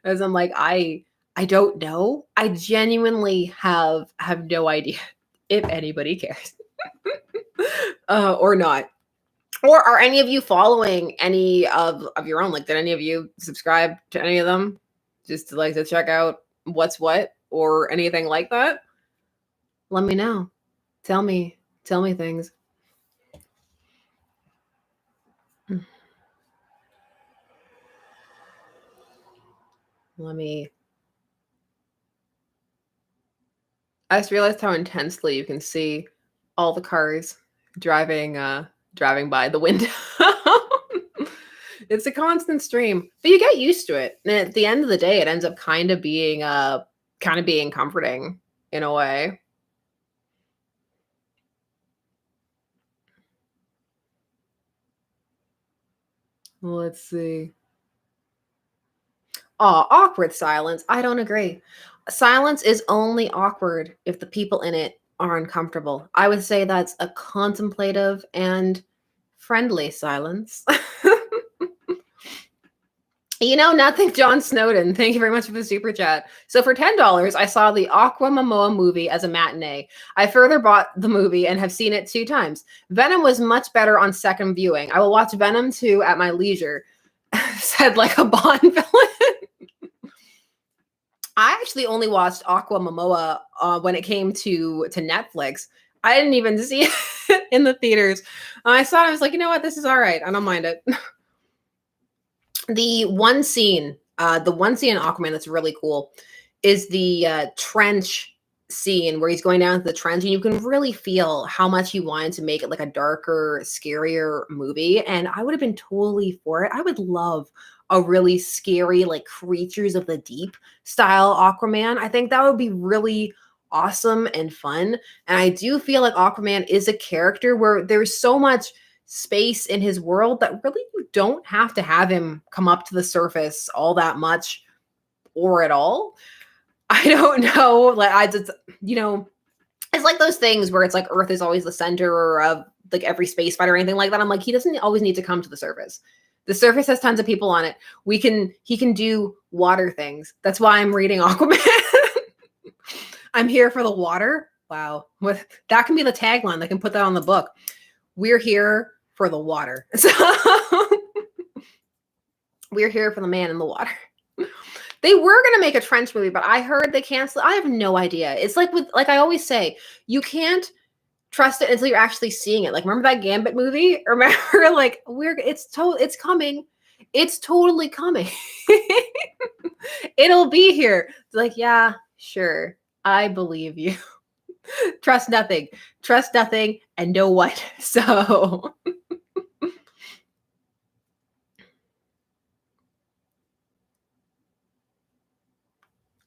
As I'm like, I don't know. I genuinely have no idea if anybody cares or not. Or are any of you following any of your own? Like, did any of you subscribe to any of them just to check out what's what or anything like that? Let me know. Tell me things. I just realized how intensely you can see all the cars driving by the window. It's a constant stream, but you get used to it. And at the end of the day, it ends up kind of being comforting in a way. Let's see. Oh, awkward silence. I don't agree. Silence is only awkward if the people in it are uncomfortable. I would say that's a contemplative and friendly silence. You know nothing, John Snowden. Thank you very much for the super chat. So for $10, I saw the Aqua Momoa movie as a matinee. I further bought the movie and have seen it 2 times. Venom was much better on second viewing. I will watch Venom 2 at my leisure. Said like a Bond villain. I actually only watched Aqua Momoa when it came to Netflix. I didn't even see it in the theaters. I saw it. I was like, you know what? This is all right. I don't mind it. The one scene in Aquaman that's really cool is the trench scene where he's going down to the trench, and you can really feel how much he wanted to make it like a darker, scarier movie. And I would have been totally for it. I would love a really scary, like creatures of the deep style Aquaman. I think that would be really awesome and fun. And I do feel like Aquaman is a character where there's so much space in his world that really you don't have to have him come up to the surface all that much or at all. I don't know. Like I just, it's like those things where it's like Earth is always the center of like every space fight or anything like that. I'm like, he doesn't always need to come to the surface. The surface has tons of people on it. He can do water things. That's why I'm reading Aquaman. I'm here for the water. Wow. That can be the tagline. They can put that on the book. We're here for the water. So we're here for the man in the water. They were going to make a trench movie, but I heard they canceled. I have no idea. It's like like I always say, you can't trust it until you're actually seeing it. Like, remember that Gambit movie? Remember, like, it's coming. It's totally coming. It'll be here. It's like, yeah, sure. I believe you. Trust nothing, and know what. So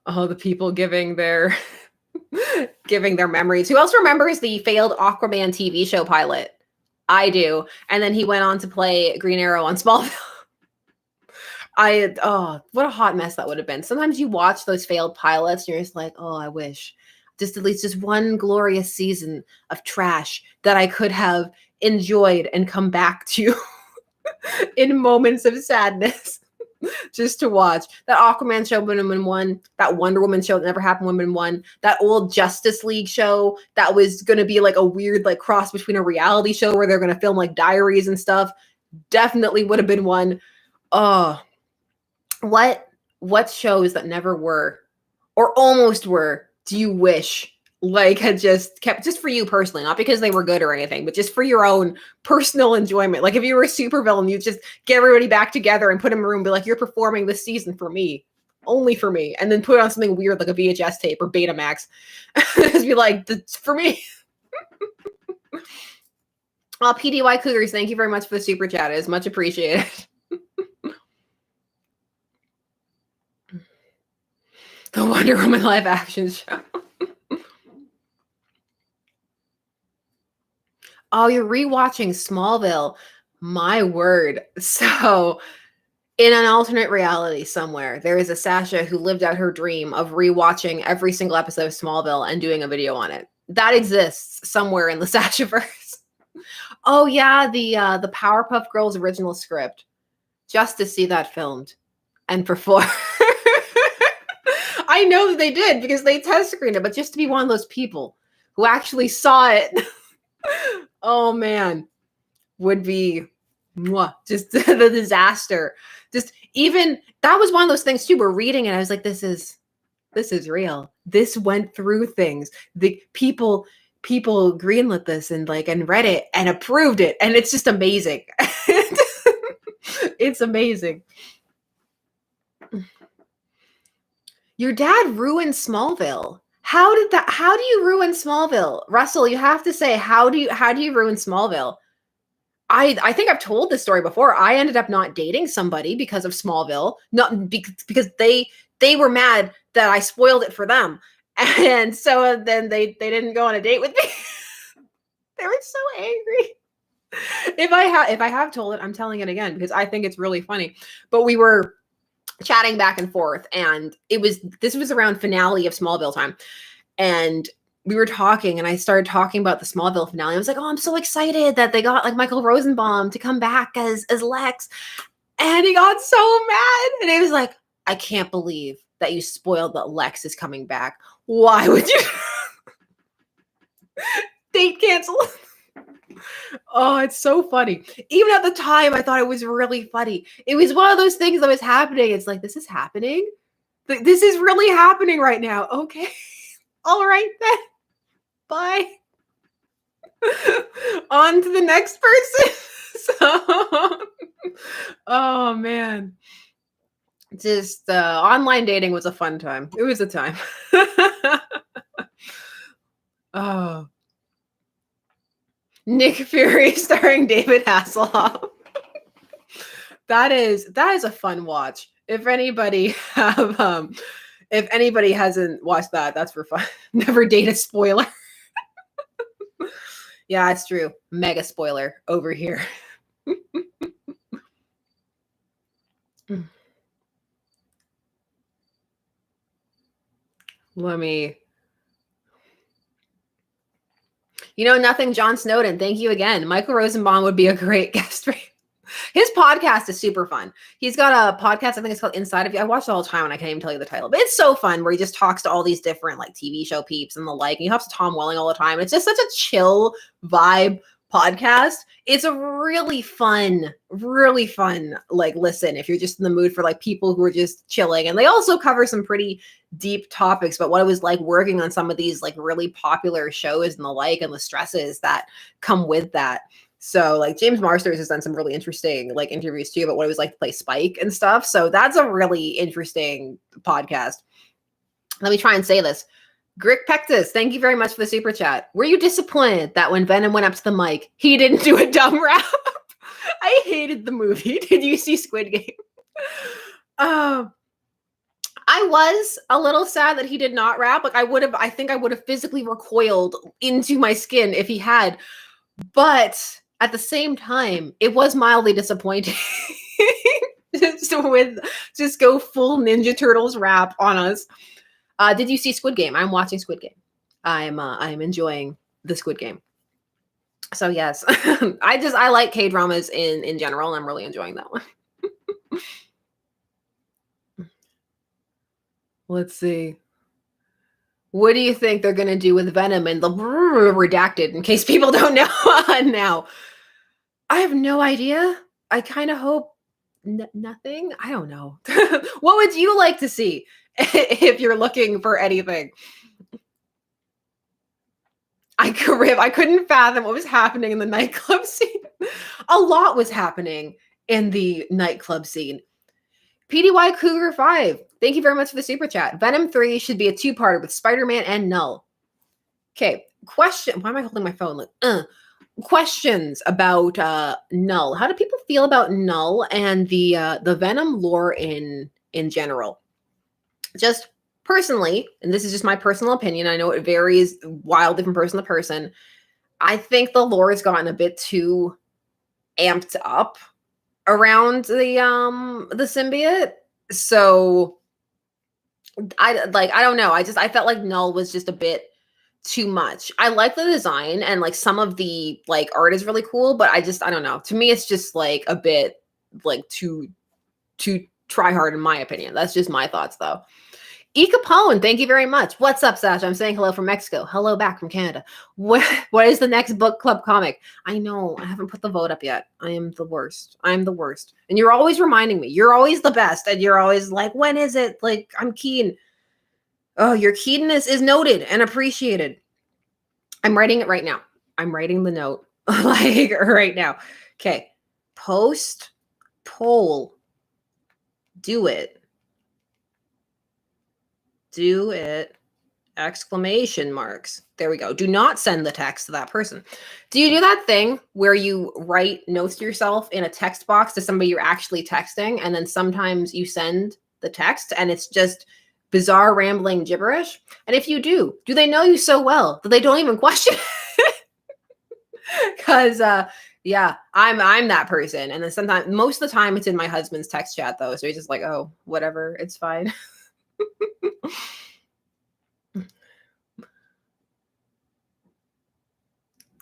oh, the people giving their memories. Who else remembers the failed Aquaman TV show pilot? I do. And then he went on to play Green Arrow on Smallville. What a hot mess that would have been. Sometimes you watch those failed pilots and you're just like, oh, I wish just at least just one glorious season of trash that I could have enjoyed and come back to in moments of sadness. Just to watch. That Aquaman show would have been one. That Wonder Woman show that never happened would have been one. That old Justice League show that was going to be like a weird like cross between a reality show where they're going to film like diaries and stuff. Definitely would have been one. Oh, what shows that never were or almost were do you wish like had just kept just for you personally, not because they were good or anything, but just for your own personal enjoyment? Like if you were a supervillain, you just get everybody back together and put them in a room and be like, you're performing this season for me, only for me, and then put on something weird like a VHS tape or Betamax. Just be like, for me. PDY Cougars, thank you very much for the super chat. It is much appreciated. The Wonder Woman live action show. Oh, you're rewatching Smallville. My word. So, in an alternate reality somewhere, there is a Sasha who lived out her dream of rewatching every single episode of Smallville and doing a video on it. That exists somewhere in the Sashaverse. Oh yeah, the Powerpuff Girls original script. Just to see that filmed and performed. I know that they did because they test screened it, but just to be one of those people who actually saw it. Oh man, would be just the disaster. Just even that was one of those things too. We're reading it. I was like, this is real. This went through things. The people greenlit this and read it and approved it. And it's just amazing. It's amazing. Your dad ruined Smallville. How do you ruin Smallville? Russell, you have to say, how do you ruin Smallville? I think I've told this story before. I ended up not dating somebody because of Smallville, not because they were mad that I spoiled it for them. And so then they didn't go on a date with me. They were so angry. If I have told it, I'm telling it again because I think it's really funny. But we were chatting back and forth, and this was around finale of Smallville time, and we were talking, and I started talking about the Smallville finale. I was like, "Oh, I'm so excited that they got like Michael Rosenbaum to come back as Lex," and he got so mad, and he was like, "I can't believe that you spoiled that Lex is coming back. Why would you?" Date cancel. Oh, it's so funny. Even at the time, I thought it was really funny. It was one of those things that was happening. It's like, this is happening. This is really happening right now. Okay. All right then. Bye. On to the next person. So, oh man. Just online dating was a fun time. It was a time. Oh. Nick Fury starring David Hasselhoff. That is a fun watch. If anybody hasn't watched that, that's for fun. Never date a spoiler. Yeah, it's true. Mega spoiler over here. Let me. You know nothing, John Snowden. Thank you again. Michael Rosenbaum would be a great guest for you. His podcast is super fun. He's got a podcast, I think it's called Inside of You. I watch it all the time and I can't even tell you the title, but it's so fun where he just talks to all these different like TV show peeps and the like. And he talks to Tom Welling all the time. It's just such a chill vibe podcast. It's a really fun like listen if you're just in the mood for like people who are just chilling. And they also cover some pretty deep topics about what it was like working on some of these like really popular shows and the like, and the stresses that come with that. So like James Marsters has done some really interesting like interviews too about what it was like to play Spike and stuff. So that's a really interesting podcast. Let me try and say this. Grick Pectus, thank you very much for the super chat. Were you disappointed that when Venom went up to the mic, he didn't do a dumb rap? I hated the movie. Did you see Squid Game? I was a little sad that he did not rap. Like I think I would have physically recoiled into my skin if he had. But at the same time, it was mildly disappointing. Just go full Ninja Turtles rap on us. Did you see Squid Game? I'm watching Squid Game. I'm enjoying the Squid Game. So yes, I like K-dramas in general, and I'm really enjoying that one. Let's see. What do you think they're going to do with Venom and the redacted in case people don't know now? I have no idea. I kind of hope nothing. I don't know. What would you like to see if you're looking for anything? I couldn't fathom what was happening in the nightclub scene. A lot was happening in the nightclub scene. PDY Cougar 5. Thank you very much for the super chat. Venom 3 should be a two-parter with Spider-Man and Null. Okay, question. Why am I holding my phone? Like, questions about Null. How do people feel about Null and the Venom lore in general? Just personally, and this is just my personal opinion, I know it varies wildly from person to person. I think the lore has gotten a bit too amped up around the symbiote. So I don't know. I felt like Null was just a bit too much. I like the design and like some of the like art is really cool, but I don't know. To me, it's just like a bit like too try hard in my opinion. That's just my thoughts though. E. Capone, thank you very much. What's up, Sasha? I'm saying hello from Mexico. Hello back from Canada. What is the next book club comic? I know. I haven't put the vote up yet. I am the worst. I'm the worst. And you're always reminding me. You're always the best. And you're always like, when is it? Like, I'm keen. Oh, your keenness is noted and appreciated. I'm writing it right now. I'm writing the note like right now. Okay. Post, poll. Do it. Do it, exclamation marks. There we go. Do not send the text to that person. Do you do that thing where you write notes to yourself in a text box to somebody you're actually texting, and then sometimes you send the text and it's just bizarre rambling gibberish? And if you do they know you so well that they don't even question it? Because Yeah, I'm that person. And then sometimes, most of the time, it's in my husband's text chat though. So he's just like, oh, whatever, it's fine.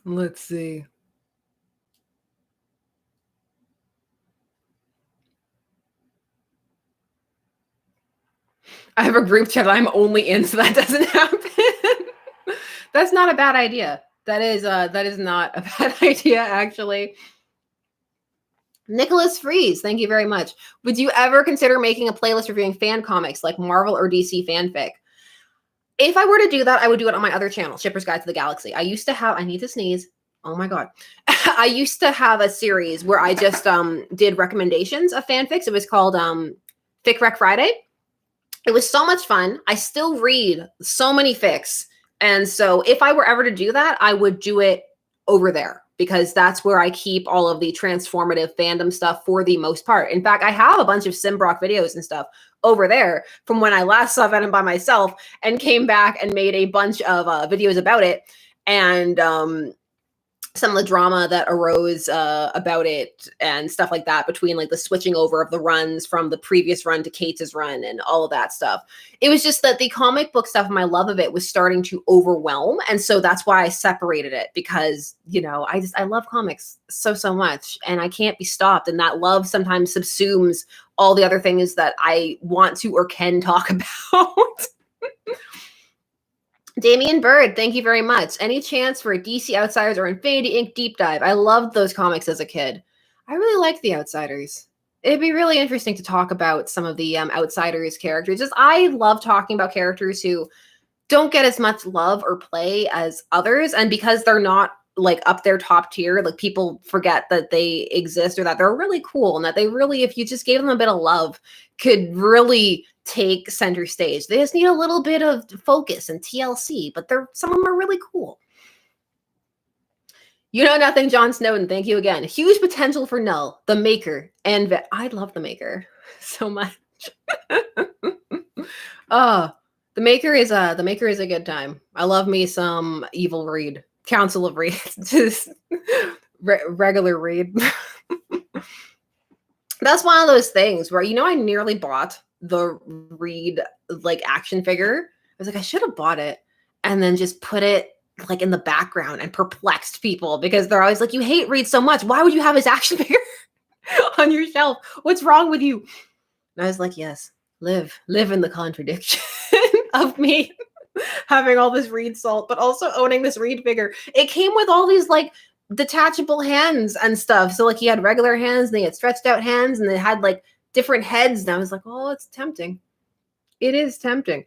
Let's see. I have a group chat I'm only in, so that doesn't happen. That's not a bad idea. That is not a bad idea, actually. Nicholas Freeze, thank you very much. Would you ever consider making a playlist reviewing fan comics like Marvel or DC fanfic? If I were to do that, I would do it on my other channel, Shipper's Guide to the Galaxy. I used to have, I need to sneeze. Oh my God. I used to have a series where I just did recommendations of fanfics. It was called Fic Rec Friday. It was so much fun. I still read so many fics. And so if I were ever to do that, I would do it over there because that's where I keep all of the transformative fandom stuff for the most part. In fact, I have a bunch of Simbrock videos and stuff over there from when I last saw Venom by myself and came back and made a bunch of videos about it. And some of the drama that arose about it and stuff like that between like the switching over of the runs from the previous run to Kate's run and all of that stuff. It was just that the comic book stuff and my love of it was starting to overwhelm. And so that's why I separated it because, you know, I love comics so much and I can't be stopped. And that love sometimes subsumes all the other things that I want to or can talk about. Damian Bird, thank you very much. Any chance for a DC Outsiders or Infinity Inc. deep dive? I loved those comics as a kid. I really liked the Outsiders. It'd be really interesting to talk about some of the Outsiders characters. Just I love talking about characters who don't get as much love or play as others, and because they're not like up there top tier, like people forget that they exist or that they're really cool and that they really, if you just gave them a bit of love, could really take center stage. They just need a little bit of focus and TLC, but some of them are really cool. You know nothing, John Snowden. Thank you again. Huge potential for Null, the Maker, and I love the Maker so much. Oh, the Maker is a good time. I love me some Evil Read, Council of Read, just regular read. That's one of those things where, you know, I nearly bought the Reed like action figure. I was like, I should have bought it and then just put it like in the background and perplexed people because they're always like, you hate Reed so much. Why would you have his action figure on your shelf? What's wrong with you? And I was like, yes, live in the contradiction of me having all this Reed salt, but also owning this Reed figure. It came with all these like detachable hands and stuff. So like he had regular hands and he had stretched out hands and they had like different heads. And I was like, oh, it's tempting. It is tempting.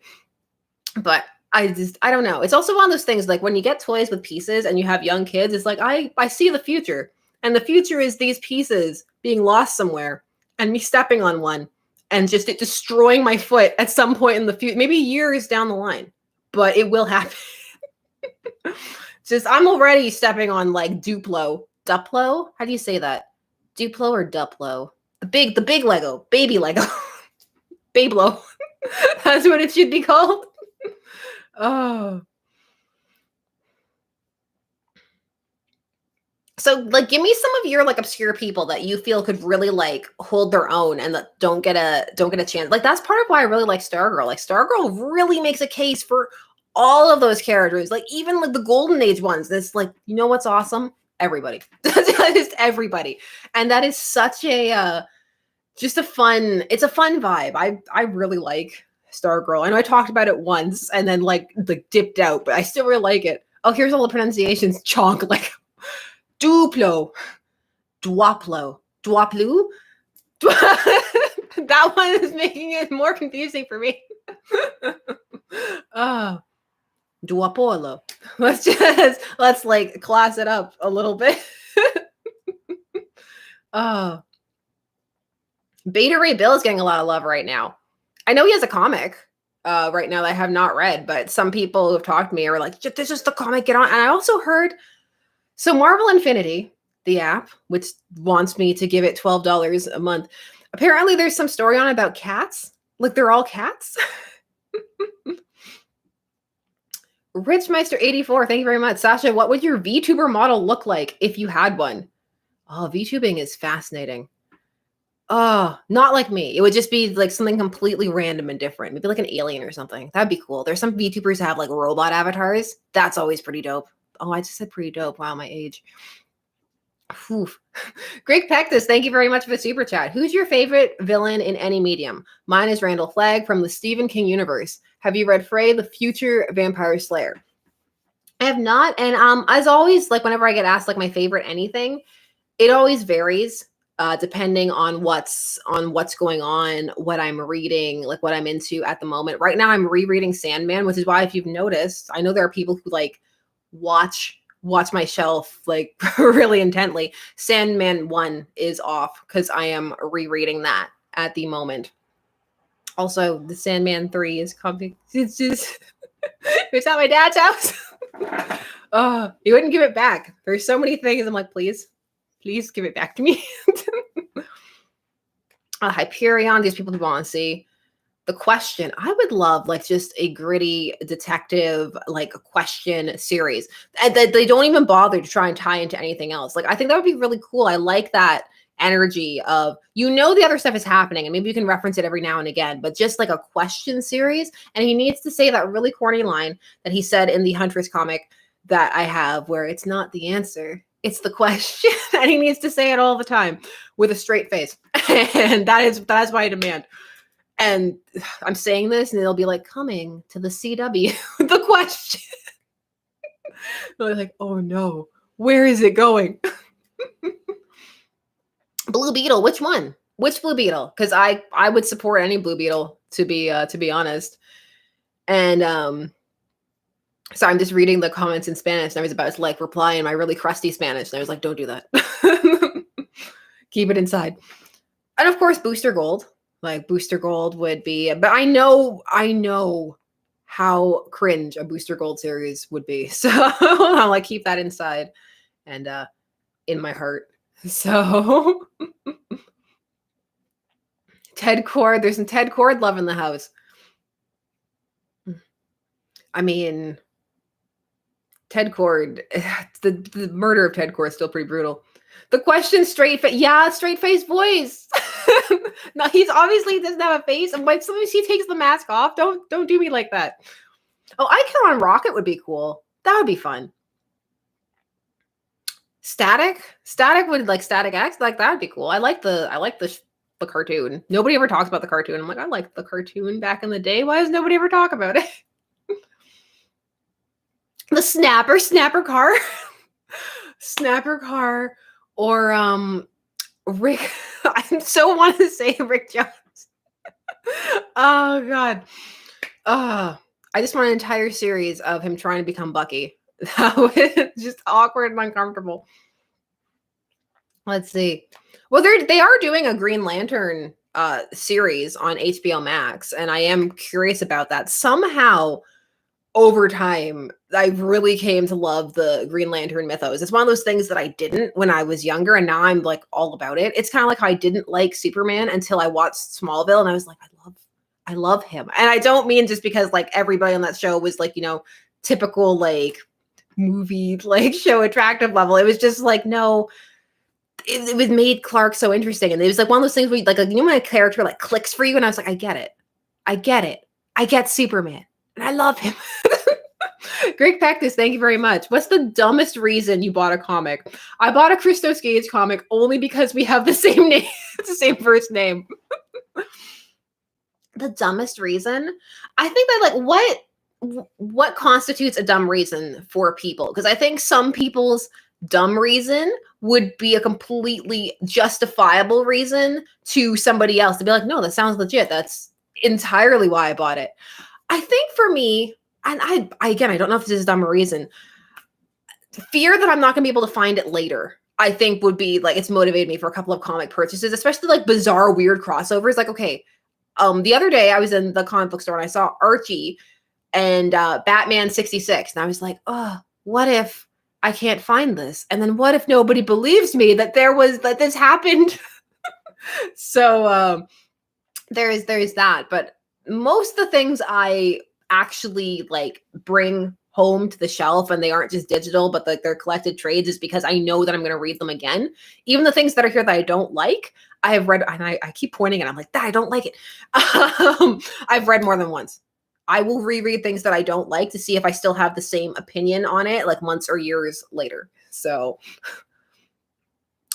But I don't know. It's also one of those things like when you get toys with pieces and you have young kids, it's like, I see the future. And the future is these pieces being lost somewhere and me stepping on one and just it destroying my foot at some point in the future, maybe years down the line, but it will happen. Just I'm already stepping on like Duplo. How do you say that? Duplo or Duplo? The big Lego, baby Lego. Bablo. That's what it should be called. Oh. So like give me some of your like obscure people that you feel could really like hold their own and that don't get a chance. Like that's part of why I really like Stargirl. Like Stargirl really makes a case for all of those characters, like even like the Golden Age ones. It's like, you know what's awesome? Everybody. Just everybody. And that is such a just a fun, it's a fun vibe. I really like Stargirl. I know I talked about it once and then like dipped out, but I still really like it. Oh, here's all the pronunciations. Chonk, like Duplo, Dwaplo, Dwaplu. That one is making it more confusing for me. Oh. Duopolo. Let's like class it up a little bit. Oh. Beta Ray Bill is getting a lot of love right now. I know he has a comic right now that I have not read, but some people who have talked to me are like, this is the comic, get on. And I also heard, so Marvel Infinity, the app, which wants me to give it $12 a month. Apparently there's some story on about cats. Like they're all cats. Richmeister84, thank you very much. Sasha, what would your VTuber model look like if you had one? Oh, VTubing is fascinating. Oh, not like me. It would just be like something completely random and different. Maybe like an alien or something. That'd be cool. There's some VTubers that have like robot avatars. That's always pretty dope. Oh, I just said pretty dope. Wow, my age. Whew. Greg Pectus, thank you very much for the super chat. Who's your favorite villain in any medium? Mine is Randall Flagg from the Stephen King universe. Have you read Frey, the Future Vampire Slayer? I have not. And as always, like whenever I get asked like my favorite anything, it always varies depending on what's going on, what I'm reading, like what I'm into at the moment. Right now I'm rereading Sandman, which is why if you've noticed, I know there are people who like watch my shelf like really intently. Sandman 1 is off because I am rereading that at the moment. Also, the Sandman 3 is coming. It's just it's at my dad's house. Oh, he wouldn't give it back. There's so many things. I'm like, please give it back to me. Hyperion, these people who want to see. The Question. I would love like just a gritty detective like question series. And they don't even bother to try and tie into anything else. Like I think that would be really cool. I like that energy of, the other stuff is happening and maybe you can reference it every now and again, but just like a question series. And he needs to say that really corny line that he said in the Huntress comic that I have where it's not the answer, it's the question. And he needs to say it all the time with a straight face. And that's my demand. And I'm saying this and it'll be like coming to the CW, the question. They're like, oh no, where is it going? Blue Beetle, which one? Which Blue Beetle? Because I would support any Blue Beetle to be honest. And so I'm just reading the comments in Spanish and I was about to like reply in my really crusty Spanish. And I was like, don't do that. Keep it inside. And of course, Booster Gold. Like Booster Gold would be, but I know how cringe a Booster Gold series would be. So I'll like keep that inside and in my heart. So Ted Cord, there's some Ted Cord love in the house. I mean, Ted Cord, the murder of Ted Cord is still pretty brutal. The Question, straight face voice. No, he's obviously doesn't have a face. And like sometimes he takes the mask off. Don't do me like that. Oh, Icon Rocket would be cool. That would be fun. Static would like Static X, like that would be cool. I like the cartoon. Nobody ever talks about the cartoon. I'm like, I like the cartoon back in the day. Why does nobody ever talk about it? The Snapper car. Snapper car or Rick. I so want to say Rick Jones. Oh god. I just want an entire series of him trying to become Bucky. That was just awkward and uncomfortable. Let's see. Well, they are doing a Green Lantern series on HBO Max, and I am curious about that. Somehow, over time, I really came to love the Green Lantern mythos. It's one of those things that I didn't when I was younger, and now I'm like all about it. It's kind of like how I didn't like Superman until I watched Smallville, and I was like, I love him. And I don't mean just because like everybody on that show was like, typical like movie like show attractive level. It was just like, no, it was made Clark so interesting. And it was like one of those things where like when a character like clicks for you, and I was like, I get it. I get Superman. And I love him. Greg Pectus, thank you very much. What's the dumbest reason you bought a comic? I bought a Christos Gage comic only because we have the same name. It's the same first name. The dumbest reason? I think that like what constitutes a dumb reason for people? Because I think some people's dumb reason would be a completely justifiable reason to somebody else to be like, no, that sounds legit. That's entirely why I bought it. I think for me, and I don't know if this is a dumb reason, fear that I'm not going to be able to find it later, I think would be like, it's motivated me for a couple of comic purchases, especially like bizarre, weird crossovers. Like, okay, the other day I was in the comic book store and I saw Archie and Batman 66. And I was like, oh, what if I can't find this? And then what if nobody believes me that this happened? So there's that. But most of the things I actually like bring home to the shelf and they aren't just digital, but like they're collected trades, is because I know that I'm going to read them again. Even the things that are here that I don't like, I have read, and I keep pointing and I'm like, that I don't like it. I've read more than once. I will reread things that I don't like to see if I still have the same opinion on it, like months or years later. So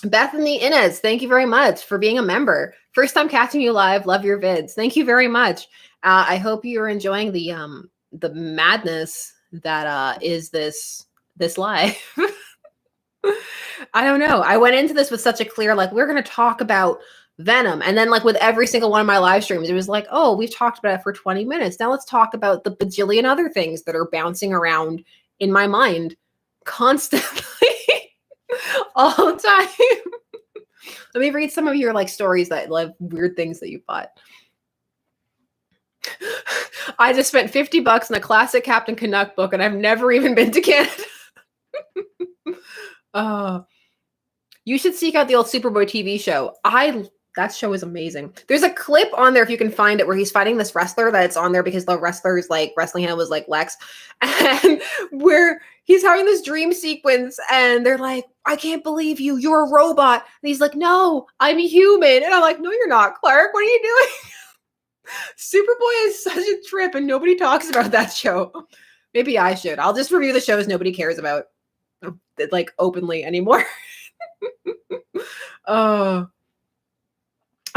Bethany Inez, thank you very much for being a member. First time catching you live. Love your vids. Thank you very much. I hope you're enjoying the madness that is this live. I don't know. I went into this with such a clear, like, we're going to talk about Venom. And then like with every single one of my live streams, it was like, oh, we've talked about it for 20 minutes. Now let's talk about the bajillion other things that are bouncing around in my mind constantly all the time. Let me read some of your like stories that like weird things that you bought. I just spent $50 on a classic Captain Canuck book and I've never even been to Canada. You should seek out the old Superboy TV show. That show is amazing. There's a clip on there if you can find it where he's fighting this wrestler that's on there because the wrestler's like wrestling him was like Lex, and where he's having this dream sequence and they're like, I can't believe you, you're a robot. And he's like, no, I'm a human. And I'm like, no, you're not, Clark. What are you doing? Superboy is such a trip and nobody talks about that show. Maybe I should. I'll just review the shows nobody cares about like openly anymore.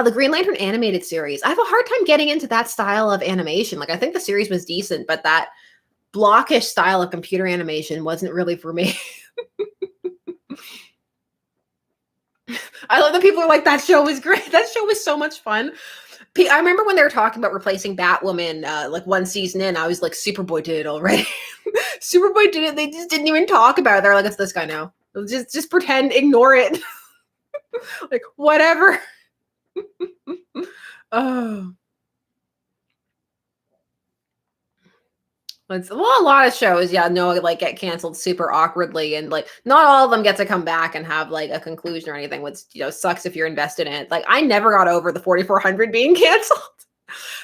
The Green Lantern animated series. I have a hard time getting into that style of animation. Like, I think the series was decent, but that blockish style of computer animation wasn't really for me. I love that people are like, that show was great. That show was so much fun. I remember when they were talking about replacing Batwoman, like one season in, I was like, Superboy did it already. Superboy did it. They just didn't even talk about it. They're like, it's this guy now. Just pretend, ignore it. Like, whatever. Oh. A lot of shows, like get canceled super awkwardly, and like not all of them get to come back and have like a conclusion or anything, which sucks if you're invested in it. Like, I never got over the 4400 being canceled.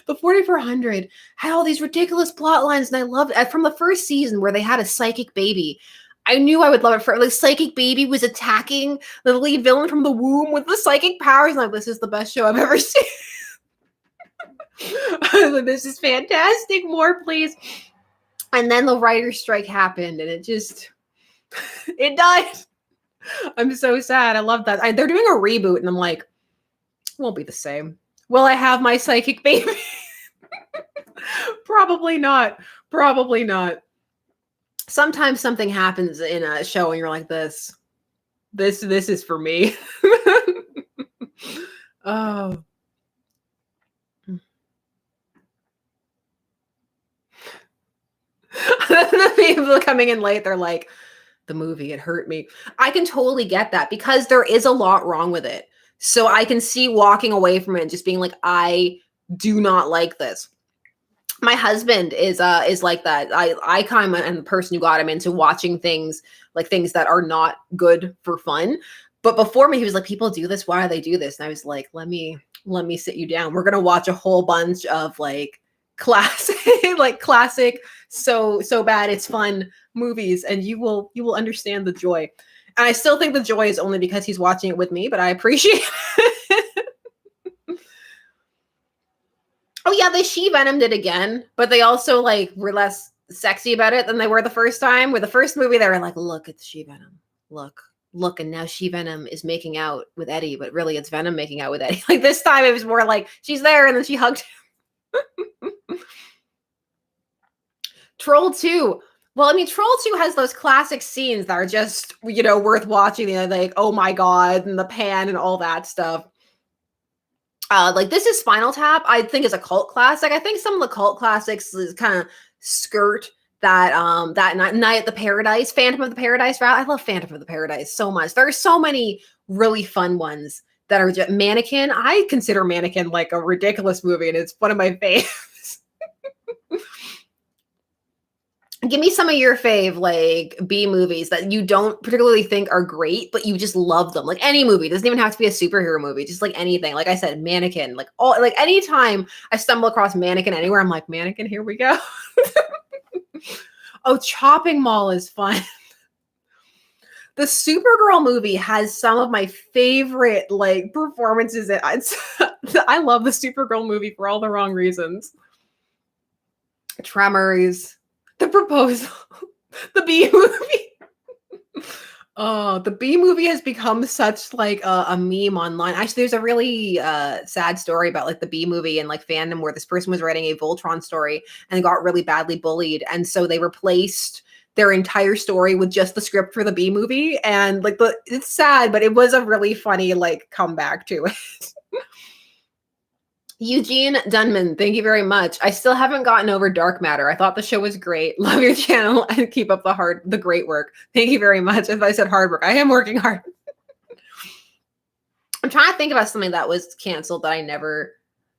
The 4400 had all these ridiculous plot lines, and I loved it from the first season where they had a psychic baby. I knew I would love it for the psychic baby was attacking the lead villain from the womb with the psychic powers. And like, this is the best show I've ever seen. Like, this is fantastic. More, please. And then the writer's strike happened and it died. I'm so sad. I love that. They're doing a reboot and I'm like, it won't be the same. Will I have my psychic baby? Probably not. Probably not. Sometimes something happens in a show and you're like, this is for me. Oh. The people coming in late, they're like, the movie, it hurt me. I can totally get that because there is a lot wrong with it. So I can see walking away from it and just being like, I do not like this. My husband is like that. I kind of am the person who got him into watching things that are not good for fun. But before me, he was like, people do this. Why do they do this? And I was like, let me sit you down. We're going to watch a whole bunch of like classic, so bad it's fun movies, and you will understand the joy. And I still think the joy is only because he's watching it with me, but I appreciate it. Oh yeah, they She-Venomed it again, but they also like were less sexy about it than they were the first time. With the first movie, they were like, look, it's She-Venom. Look, and now She-Venom is making out with Eddie, but really it's Venom making out with Eddie. Like, this time it was more like she's there and then she hugged him. Troll 2. Well, I mean, Troll 2 has those classic scenes that are just, worth watching. Like, oh my God, and the pan and all that stuff. Like, This Is Spinal Tap, I think, is a cult classic. I think some of the cult classics is kind of skirt that Night at the Paradise, Phantom of the Paradise route. I love Phantom of the Paradise so much. There are so many really fun ones that are just Mannequin. I consider Mannequin like a ridiculous movie, and it's one of my faves. Give me some of your fave, like, B movies that you don't particularly think are great, but you just love them. Like, any movie. It doesn't even have to be a superhero movie. Just, like, anything. Like I said, Mannequin. Like, anytime I stumble across Mannequin anywhere, I'm like, Mannequin, here we go. Oh, Chopping Mall is fun. The Supergirl movie has some of my favorite like performances. I love the Supergirl movie for all the wrong reasons. Tremors, The Proposal, the Bee movie. Oh, the Bee movie has become such like a meme online. Actually, there's a really sad story about like the Bee movie and like fandom where this person was writing a Voltron story and got really badly bullied, and so they replaced their entire story with just the script for the Bee movie. And like it's sad, but it was a really funny like comeback to it. Eugene Dunman, thank you very much. I still haven't gotten over Dark Matter. I thought the show was great. Love your channel and keep up the great work. Thank you very much. If I said hard work, I am working hard. I'm trying to think about something that was canceled that I never,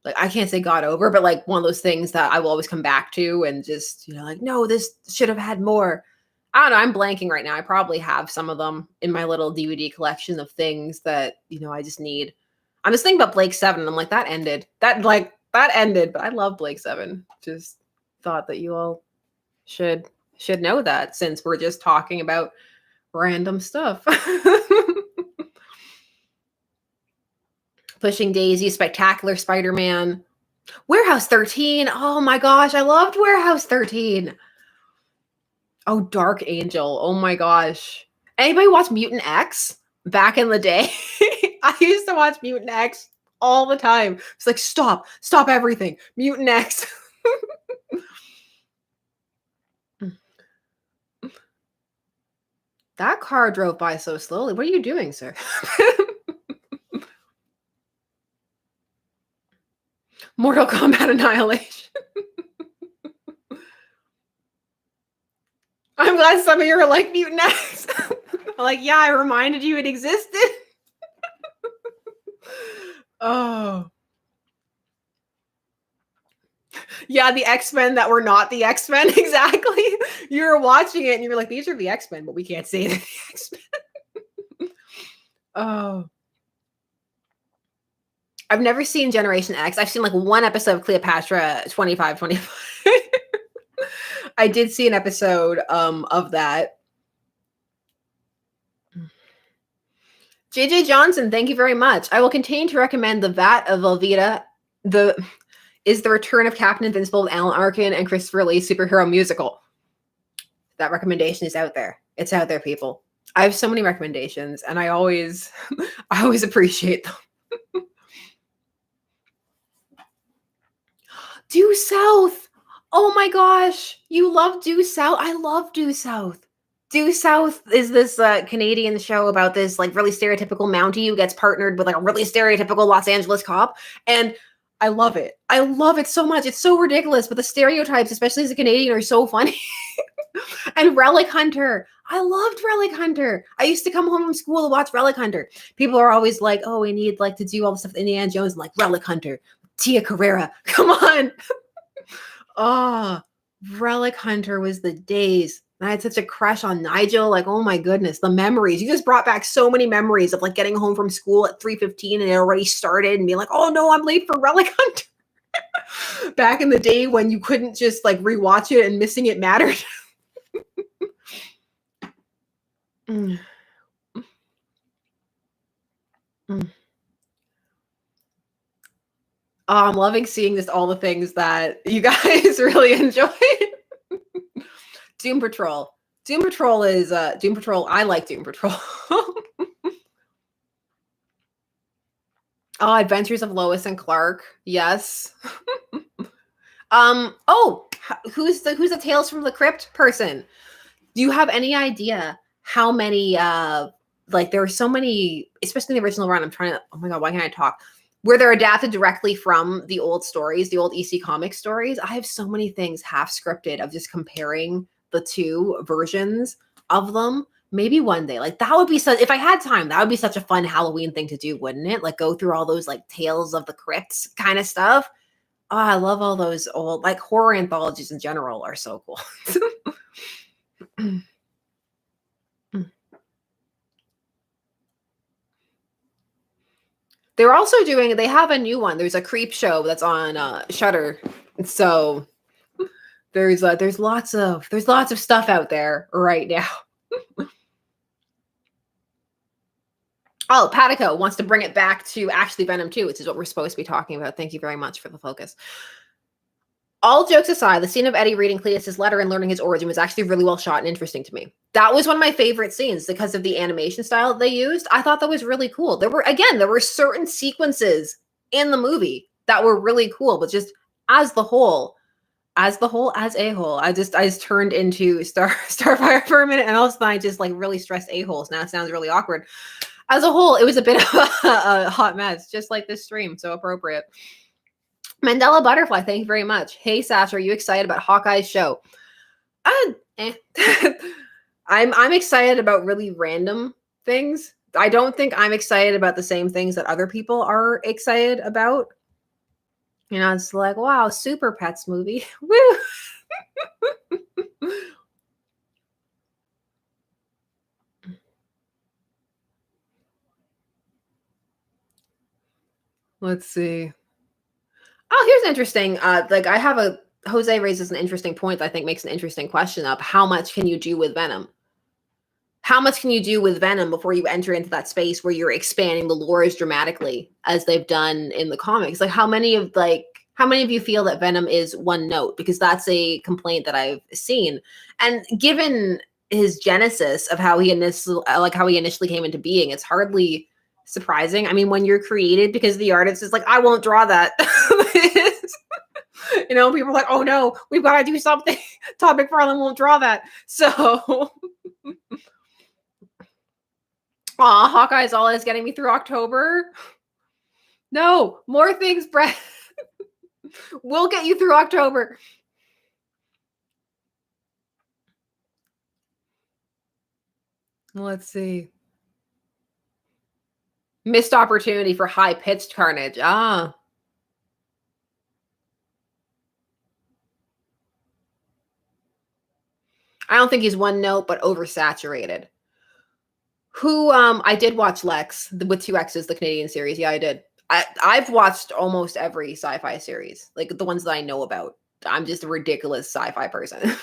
like, I can't say got over, but like one of those things that I will always come back to and just, like, no, this should have had more. I don't know. I'm blanking right now. I probably have some of them in my little DVD collection of things that, I just need. I'm just thinking about Blake 7. I'm like, that ended. That ended, but I love Blake 7. Just thought that you all should know that since we're just talking about random stuff. Pushing Daisy, Spectacular Spider-Man, Warehouse 13. Oh my gosh, I loved Warehouse 13. Oh, Dark Angel. Oh my gosh. Anybody watch Mutant X back in the day? I used to watch Mutant X all the time. It's like, stop everything. Mutant X. That car drove by so slowly. What are you doing, sir? Mortal Kombat Annihilation. I'm glad some of you are like Mutant X. I'm like, yeah, I reminded you it existed. Oh. Yeah, the X-Men that were not the X-Men. Exactly. You were watching it and you were like, these are the X-Men, but we can't say they're the X-Men. Oh. I've never seen Generation X. I've seen like one episode of Cleopatra 2525. I did see an episode of that. JJ Johnson, thank you very much. I will continue to recommend The Vat of Velveeta. The Return of Captain Invincible with Alan Arkin and Christopher Lee superhero musical. That recommendation is out there. It's out there, people. I have so many recommendations, and I always appreciate them. Due South. Oh my gosh. You love Due South? I love Due South. Due South is this Canadian show about this like really stereotypical Mountie who gets partnered with like a really stereotypical Los Angeles cop. And I love it. I love it so much. It's so ridiculous, but the stereotypes, especially as a Canadian, are so funny. And Relic Hunter. I loved Relic Hunter. I used to come home from school to watch Relic Hunter. People are always like, oh, we need like to do all the stuff with Indiana Jones. And like, Relic Hunter. Tia Carrera. Come on. Oh, Relic Hunter was the days. I had such a crush on Nigel. Like, oh my goodness, the memories. You just brought back so many memories of like getting home from school at 3:15 and it already started and being like, oh no, I'm late for Relic Hunter. Back in the day when you couldn't just like rewatch it and missing it mattered. Mm. Mm. Oh, I'm loving seeing just all the things that you guys really enjoy. Doom Patrol. Doom Patrol is Doom Patrol. I like Doom Patrol. Oh, Adventures of Lois and Clark. Yes. Oh, who's the Tales from the Crypt person? Do you have any idea how many like there are so many, especially in the original run? I'm trying to, oh my god, why can't I talk? Where they're adapted directly from the old stories, the old EC Comics stories. I have so many things half scripted of just comparing the two versions of them. Maybe one day, like that would be such, if I had time, that would be such a fun Halloween thing to do, wouldn't it? Like go through all those like Tales of the Crypts kind of stuff. Oh, I love all those old like horror anthologies in general are so cool. They're also they have a new one. There's a Creep Show that's on Shudder. So There's lots of stuff out there right now. Oh, Patico wants to bring it back to actually Venom 2, which is what we're supposed to be talking about. Thank you very much for the focus. All jokes aside, the scene of Eddie reading Cletus's letter and learning his origin was actually really well shot and interesting to me. That was one of my favorite scenes because of the animation style they used. I thought that was really cool. There were certain sequences in the movie that were really cool, but just as a whole, I just turned into Starfire for a minute, and also I just like really stressed a-holes. Now it sounds really awkward. As a whole, it was a bit of a hot mess, just like this stream. So appropriate. Mandela Butterfly, thank you very much. Hey, Sash, are you excited about Hawkeye's show? I'm excited about really random things. I don't think I'm excited about the same things that other people are excited about. You know, it's like, wow, Super Pets movie. Woo! Let's see. Oh, here's interesting. Like I have a Jose raises an interesting point that I think makes an interesting question of how much can you do with Venom? How much can you do with Venom before you enter into that space where you're expanding the lore as dramatically as they've done in the comics? Like how many of you feel that Venom is one note? Because that's a complaint that I've seen. And given his genesis of how he initially came into being, it's hardly surprising. I mean, when you're created because the artist is like, I won't draw that. You know, people are like, oh no, we've got to do something. Todd McFarlane won't draw that. So Hawkeye's always getting me through October. No, more things, Brett. We'll get you through October. Let's see. Missed opportunity for high-pitched Carnage. I don't think he's one note, but oversaturated. I did watch Lex with 2 X's, the Canadian series. Yeah, I did. I've watched almost every sci-fi series, like the ones that I know about. I'm just a ridiculous sci-fi person.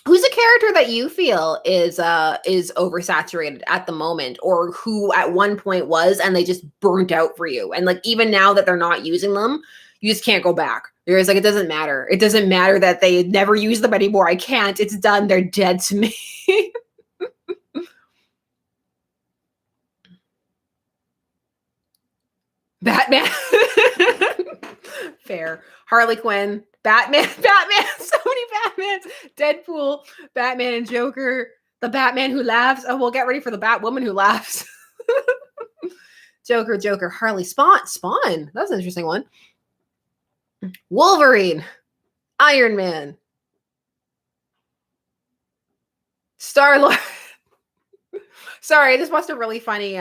Who's a character that you feel is oversaturated at the moment, or who at one point was and they just burnt out for you? And like even now that they're not using them, you just can't go back. There's like, it doesn't matter. It doesn't matter that they never use them anymore. I can't. It's done. They're dead to me. Batman. Fair. Harley Quinn. Batman. So many Batmans. Deadpool. Batman and Joker. The Batman who laughs. Oh, we'll get ready for the Batwoman who laughs. Joker. Harley. Spawn. That's an interesting one. Wolverine. Iron Man. Star-Lord. Sorry, I just watched a really funny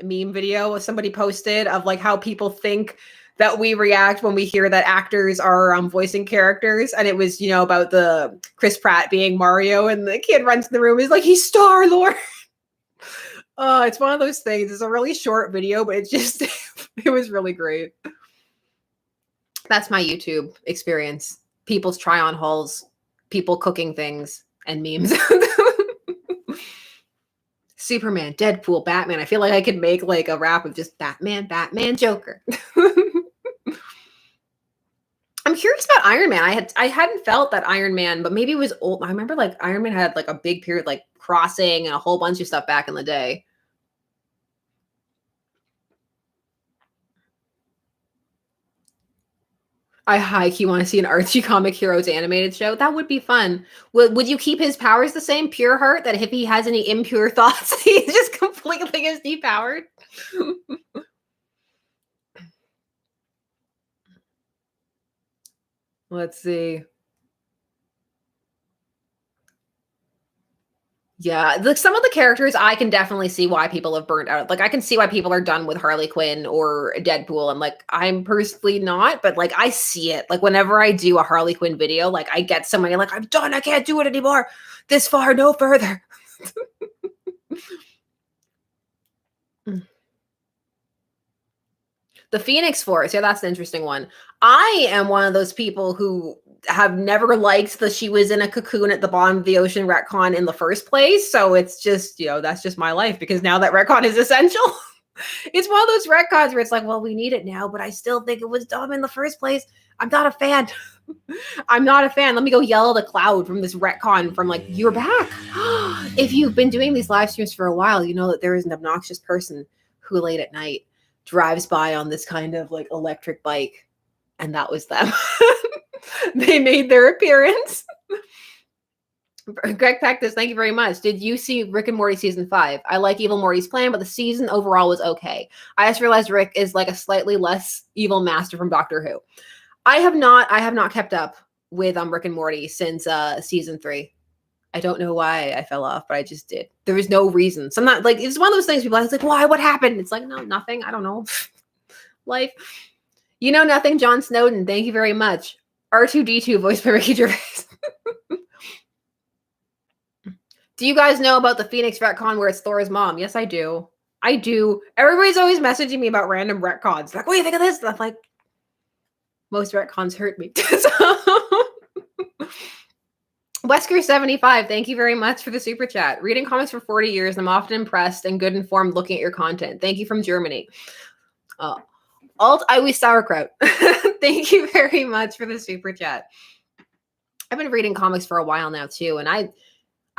meme video somebody posted of like how people think that we react when we hear that actors are voicing characters, and it was, you know, about the Chris Pratt being Mario, and the kid runs in the room, he's like, he's Star-Lord. It's one of those things. It's a really short video, but it just it was really great. That's my YouTube experience. People's try-on hauls, people cooking things, and memes. Superman, Deadpool, Batman. I feel like I could make like a rap of just Batman, Joker. I'm curious about Iron Man. I hadn't felt that Iron Man, but maybe it was old. I remember like Iron Man had like a big period, like Crossing and a whole bunch of stuff back in the day. I hike. You want to see an Archie Comic Heroes animated show? That would be fun. Would you keep his powers the same, pure heart? That if he has any impure thoughts, he just completely is depowered? Let's see. Yeah, like some of the characters, I can definitely see why people have burnt out. Like I can see why people are done with Harley Quinn or Deadpool. And like I'm personally not, but like I see it. Like whenever I do a Harley Quinn video, like I get so many like, I'm done. I can't do it anymore. This far, no further. The Phoenix Force. Yeah, that's an interesting one. I am one of those people who have never liked that she was in a cocoon at the bottom of the ocean retcon in the first place. So it's just, that's just my life, because now that retcon is essential. It's one of those retcons where it's like, well, we need it now, but I still think it was dumb in the first place. I'm not a fan. I'm not a fan. Let me go yell at a cloud from this retcon from like, you're back. If you've been doing these live streams for a while, you know that there is an obnoxious person who late at night drives by on this kind of like electric bike. And that was them. They made their appearance. Greg Pectus, thank you very much. Did you see Rick and Morty season 5? I like Evil Morty's plan, but the season overall was okay. I just realized Rick is like a slightly less evil master from Doctor Who. I have not kept up with Rick and Morty since season 3. I don't know why I fell off, but I just did. There was no reason. So I'm not like, it's one of those things people are like, why? What happened? It's like, no, nothing. I don't know. Life. You know nothing, John Snowden. Thank you very much. R2D2 voiced by Ricky Gervais. Do you guys know about the Phoenix retcon where it's Thor's mom? Yes, I do. I do. Everybody's always messaging me about random retcons. Like, what do you think of this? And I'm like, most retcons hurt me. Wesker75, thank you very much for the super chat. Reading comics for 40 years, I'm often impressed and good informed looking at your content. Thank you from Germany. Alt Iwi Sauerkraut. Thank you very much for the super chat. I've been reading comics for a while now too, and I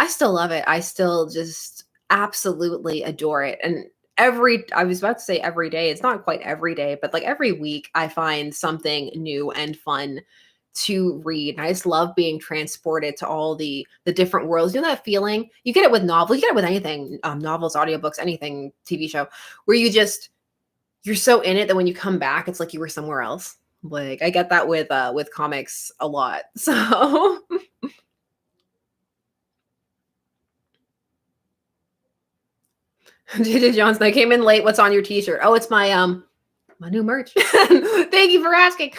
still love it. I still just absolutely adore it. And I was about to say every day. It's not quite every day, but like every week I find something new and fun to read. And I just love being transported to all the different worlds. You know that feeling? You get it with novels, you get it with anything, novels, audiobooks, anything, TV show, where you're so in it that when you come back, it's like you were somewhere else. Like I get that with comics a lot. So JJ Johnson, I came in late. What's on your t-shirt? Oh, it's my new merch. Thank you for asking.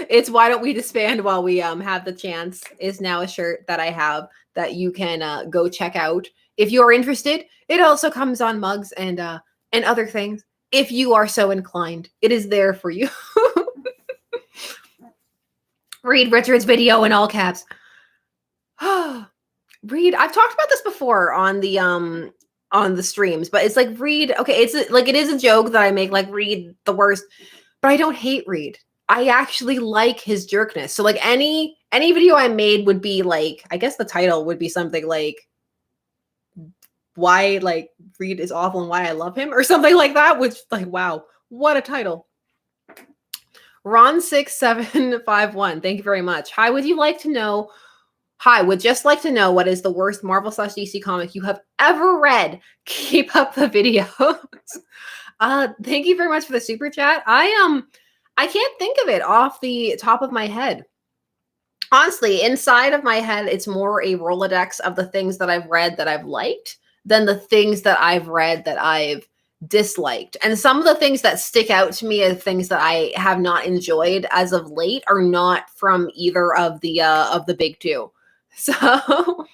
It's Why Don't We Disband While We Have the Chance is now a shirt that I have that you can go check out if you're interested. It also comes on mugs and other things. If you are so inclined, it is there for you. Read Richard's video in all caps. Read. I've talked about this before on the streams, but it's like Reed. Okay, it's like it is a joke that I make, like Reed the worst, but I don't hate Reed. I actually like his jerkness. So like any video I made would be like, I guess the title would be something like why like Reed is awful and why I love him or something like that, which like, wow, what a title. Ron6751, thank you very much. Hi, would just like to know what is the worst Marvel/DC comic you have ever read. Keep up the videos. Thank you very much for the super chat. I can't think of it off the top of my head. Honestly, inside of my head, it's more a Rolodex of the things that I've read that I've liked than the things that I've read that I've disliked. And some of the things that stick out to me as things that I have not enjoyed as of late are not from either of the big two. So,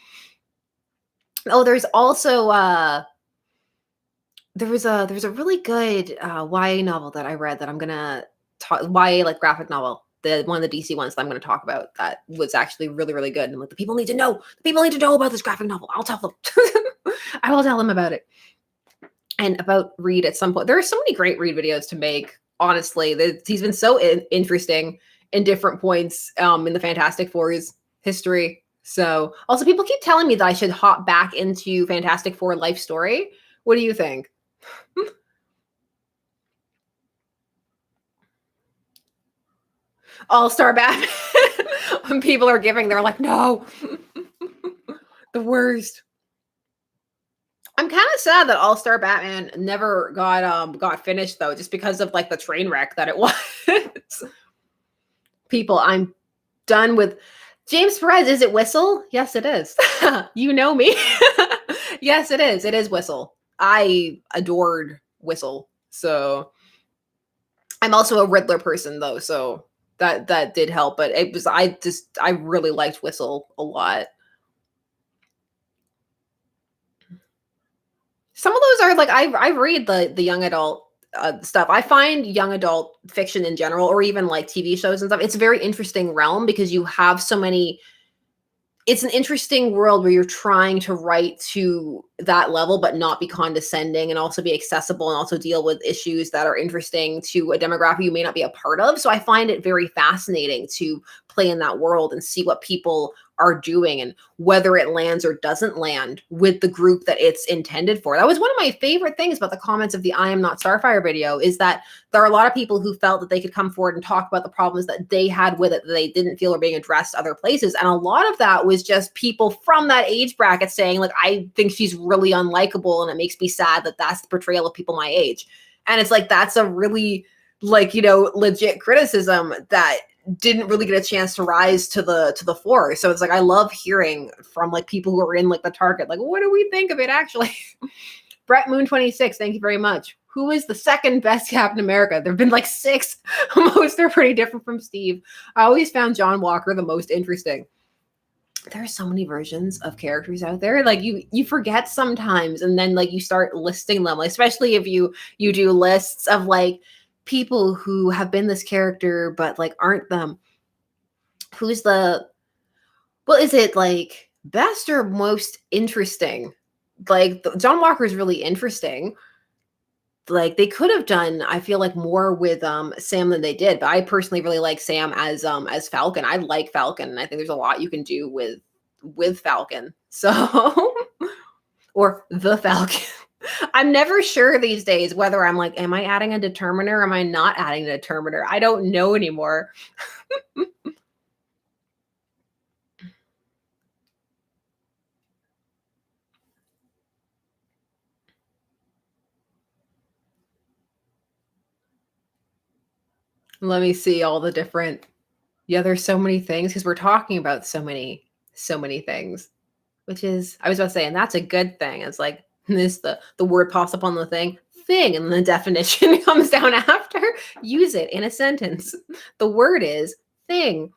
there's also there was a really good YA novel that I read that I'm gonna talk, YA like graphic novel, one of the DC ones that I'm gonna talk about that was actually really, really good. And like the people need to know about this graphic novel. I'll tell them. I will tell them about it. And about Reed at some point. There are so many great Reed videos to make. Honestly, he's been so interesting in different points in the Fantastic Four's history. So also people keep telling me that I should hop back into Fantastic Four life story. What do you think? All-Star Batman. When people are giving, they're like, no. The worst. I'm kind of sad that All-Star Batman never got finished though, just because of like the train wreck that it was. People, I'm done with James Perez. Is it Whistle? Yes, it is. You know me. Yes, it is. It is Whistle. I adored Whistle. So I'm also a Riddler person though, so that did help. But it was I really liked Whistle a lot. Some of those are like I read the young adult stuff. I find young adult fiction in general, or even like TV shows and stuff, it's a very interesting realm because you have so many. It's an interesting world where you're trying to write to that level, but not be condescending and also be accessible and also deal with issues that are interesting to a demographic you may not be a part of. So I find it very fascinating to play in that world and see what people are doing and whether it lands or doesn't land with the group that it's intended for. That was one of my favorite things about the comments of the I Am Not Starfire video, is that there are a lot of people who felt that they could come forward and talk about the problems that they had with it that they didn't feel were being addressed other places. And a lot of that was just people from that age bracket saying, like, I think she's really unlikable and it makes me sad that that's the portrayal of people my age. And it's like, that's a really, like, you know, legit criticism that didn't really get a chance to rise to the fore. So it's like, I love hearing from like people who are in like the target, like, what do we think of it actually? Brett Moon 26, thank you very much. Who is the second best Captain America? There've been like 6. Most are pretty different from Steve. I always found John Walker the most interesting. There are so many versions of characters out there. Like you forget sometimes, and then like you start listing them, like, especially if you do lists of like people who have been this character but like aren't them. Who's the, well, is it like best or most interesting? Like John Walker is really interesting. Like they could have done, I feel like, more with Sam than they did, but I personally really like Sam as Falcon. I like Falcon, and I think there's a lot you can do with Falcon. So or the Falcon. I'm never sure these days whether I'm like, am I adding a determiner? Am I not adding a determiner? I don't know anymore. Let me see all the different. Yeah, there's so many things because we're talking about so many things, which is, I was about to say, and that's a good thing. It's like this, the word pops up on the thing, and the definition comes down after. Use it in a sentence. The word is thing.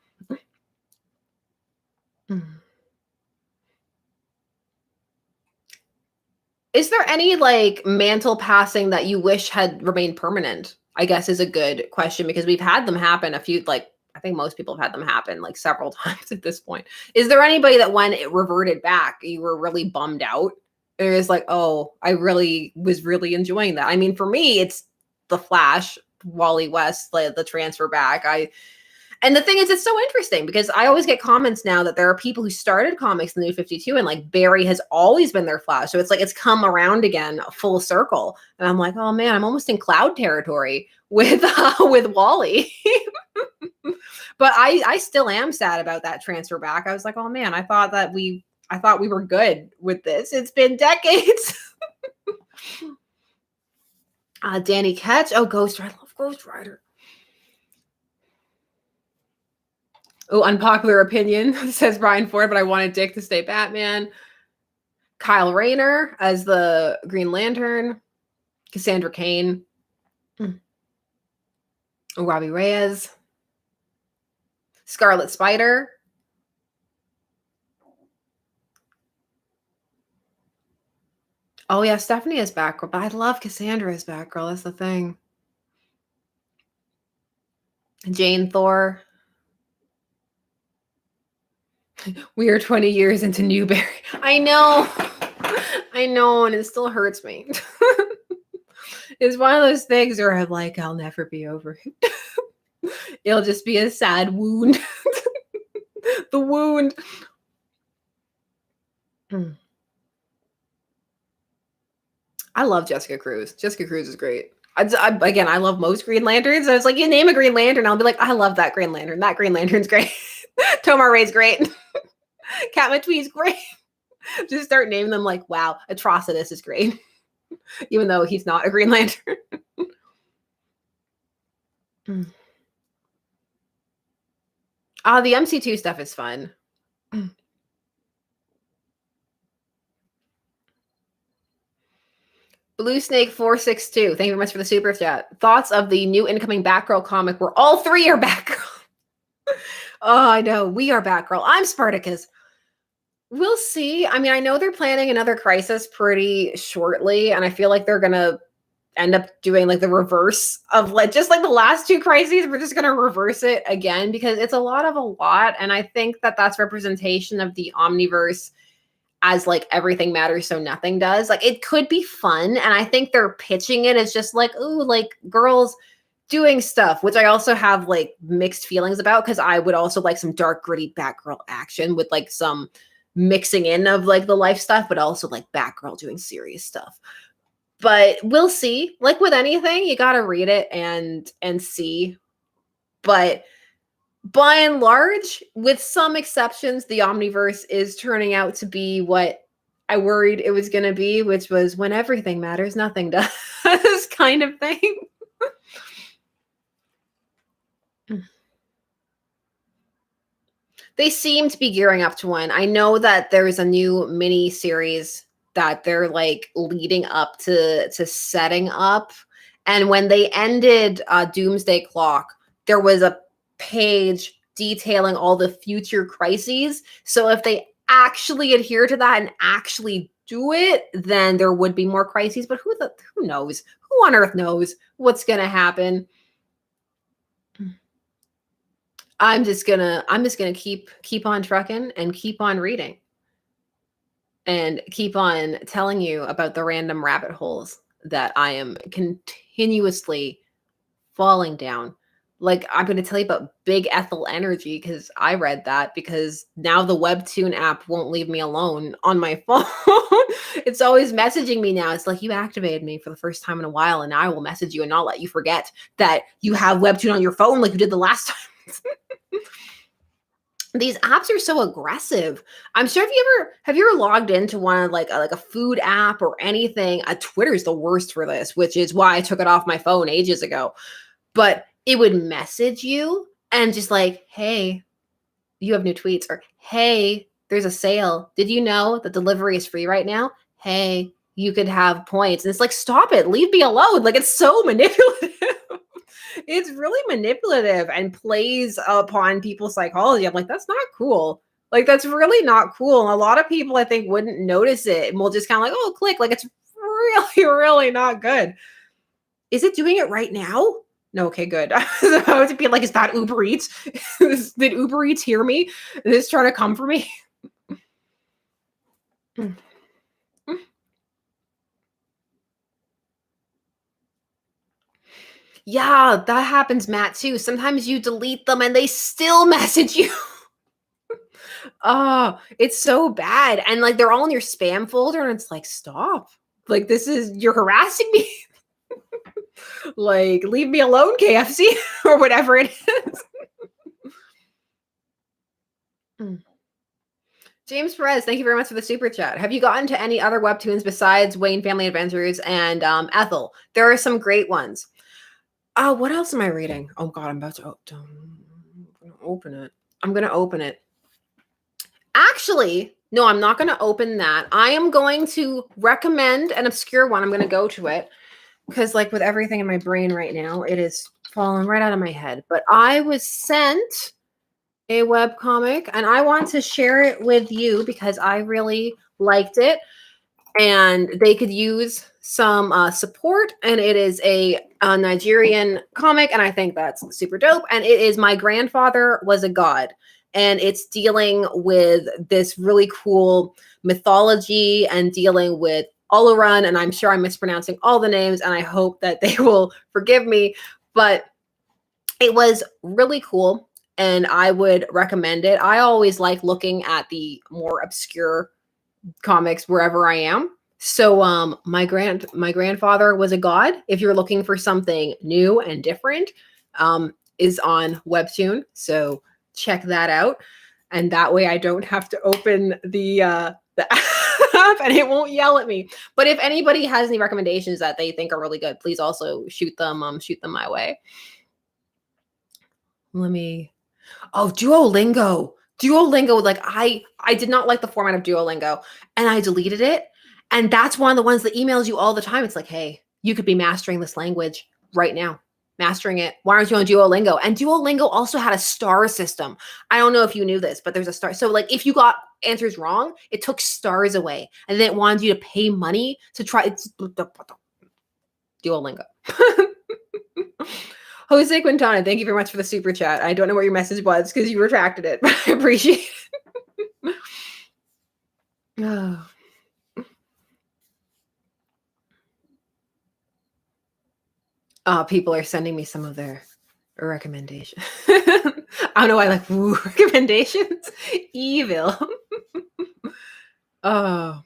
Is there any like mantle passing that you wish had remained permanent? I guess is a good question, because we've had them happen a few, like I think most people have had them happen like several times at this point. Is there anybody that when it reverted back, you were really bummed out? It was like, oh, I really was really enjoying that. I mean, for me, it's the Flash, Wally West, like the transfer back. And the thing is, it's so interesting because I always get comments now that there are people who started comics in the New 52 and like Barry has always been their Flash. So it's like it's come around again full circle. And I'm like, oh man, I'm almost in Cloud territory with Wally. But I still am sad about that transfer back. I was like, oh man, I thought we were good with this. It's been decades. Danny Ketch. Oh, Ghost Rider. I love Ghost Rider. Oh, unpopular opinion, says Brian Ford, but I wanted Dick to stay Batman. Kyle Rayner as the Green Lantern. Cassandra Cain. Robbie Reyes. Scarlet Spider. Oh yeah, Stephanie is Batgirl, but I love Cassandra as Batgirl. That's the thing. Jane Thor. We are 20 years into Newberry. I know, and it still hurts me. It's one of those things where I'm like, I'll never be over it. It'll just be a sad wound. The wound. I love Jessica Cruz. Jessica Cruz is great. Again, I love most Green Lanterns. I was like, you name a Green Lantern, I'll be like, I love that Green Lantern. That Green Lantern's great. Tomar Ray's great. Cat Matwee's great. Just start naming them like, wow, Atrocitus is great. Even though he's not a Green Lantern. The MC2 stuff is fun. Blue Snake 462. Thank you very much for the super chat. Thoughts of the new incoming Batgirl comic where all 3 are Batgirl. Oh, I know. We are Batgirl. I'm Spartacus. We'll see. I mean, I know they're planning another Crisis pretty shortly, and I feel like they're going to end up doing like the reverse of like just like the last two crises. We're just gonna reverse it again because it's a lot of a lot, and I think that that's representation of the omniverse as like everything matters so nothing does. Like it could be fun, and I think they're pitching it as just like, ooh, like girls doing stuff, which I also have like mixed feelings about because I would also like some dark gritty Batgirl action with like some mixing in of like the life stuff, but also like Batgirl doing serious stuff. But we'll see. Like with anything, you got to read it and see. But by and large, with some exceptions, the omniverse is turning out to be what I worried it was going to be, which was when everything matters, nothing does kind of thing. They seem to be gearing up to one. I know that there's a new mini series that they're like leading up to setting up. And when they ended Doomsday Clock, there was a page detailing all the future crises. So if they actually adhere to that and actually do it, then there would be more crises. But who knows? Who on earth knows what's gonna happen? I'm just gonna keep on trucking and keep on reading and keep on telling you about the random rabbit holes that I am continuously falling down. Like I'm going to tell you about Big Ethel Energy because I read that because now the Webtoon app won't leave me alone on my phone. It's always messaging me now. It's like you activated me for the first time in a while and now I will message you and not let you forget that you have Webtoon on your phone like you did the last time. These apps are so aggressive. I'm sure have you ever logged into one of like a food app or anything? Twitter's the worst for this, which is why I took it off my phone ages ago. But it would message you and just like, hey, you have new tweets, or hey, there's a sale. Did you know that delivery is free right now? Hey, you could have points. And it's like, stop it, leave me alone. Like it's so manipulative. It's really manipulative and plays upon people's psychology. I'm like, that's not cool. Like, that's really not cool. And a lot of people, I think, wouldn't notice it and will just kind of like, oh, click. Like, it's really, really not good. Is it doing it right now? No, okay, good. I was be like, is that Uber Eats? Did Uber Eats hear me? Is this trying to come for me? Yeah, that happens, Matt, too. Sometimes you delete them and they still message you. Oh, it's so bad. And like they're all in your spam folder and it's like, stop. Like you're harassing me. Like, leave me alone, KFC, or whatever it is. James Perez, thank you very much for the super chat. Have you gotten to any other webtoons besides Wayne Family Adventures and Ethel? There are some great ones. What else am I reading? Oh God, I'm about to open it. I'm gonna open it. Actually, no, I'm not gonna open that. I am going to recommend an obscure one. I'm gonna go to it because, like, with everything in my brain right now, it is falling right out of my head. But I was sent a webcomic and I want to share it with you because I really liked it and they could use some support. And it is a Nigerian comic and I think that's super dope. And it is My Grandfather Was a God. And it's dealing with this really cool mythology and dealing with Olorun. And I'm sure I'm mispronouncing all the names and I hope that they will forgive me. But it was really cool. And I would recommend it. I always like looking at the more obscure comics wherever I am. So my grandfather was a god. If you're looking for something new and different, is on Webtoon. So check that out. And that way I don't have to open the app and it won't yell at me. But if anybody has any recommendations that they think are really good, please also shoot them my way. Duolingo. Like I did not like the format of Duolingo and I deleted it. And that's one of the ones that emails you all the time. It's like, hey, you could be mastering this language right now. Mastering it. Why aren't you on Duolingo? And Duolingo also had a star system. I don't know if you knew this, but there's a star. So like if you got answers wrong, it took stars away. And then it wanted you to pay money to try. Duolingo. Jose Quintana, thank you very much for the super chat. I don't know what your message was because you retracted it, but I appreciate it. Oh. People are sending me some of their recommendations. I don't know why, like, woo, recommendations. Evil. Oh.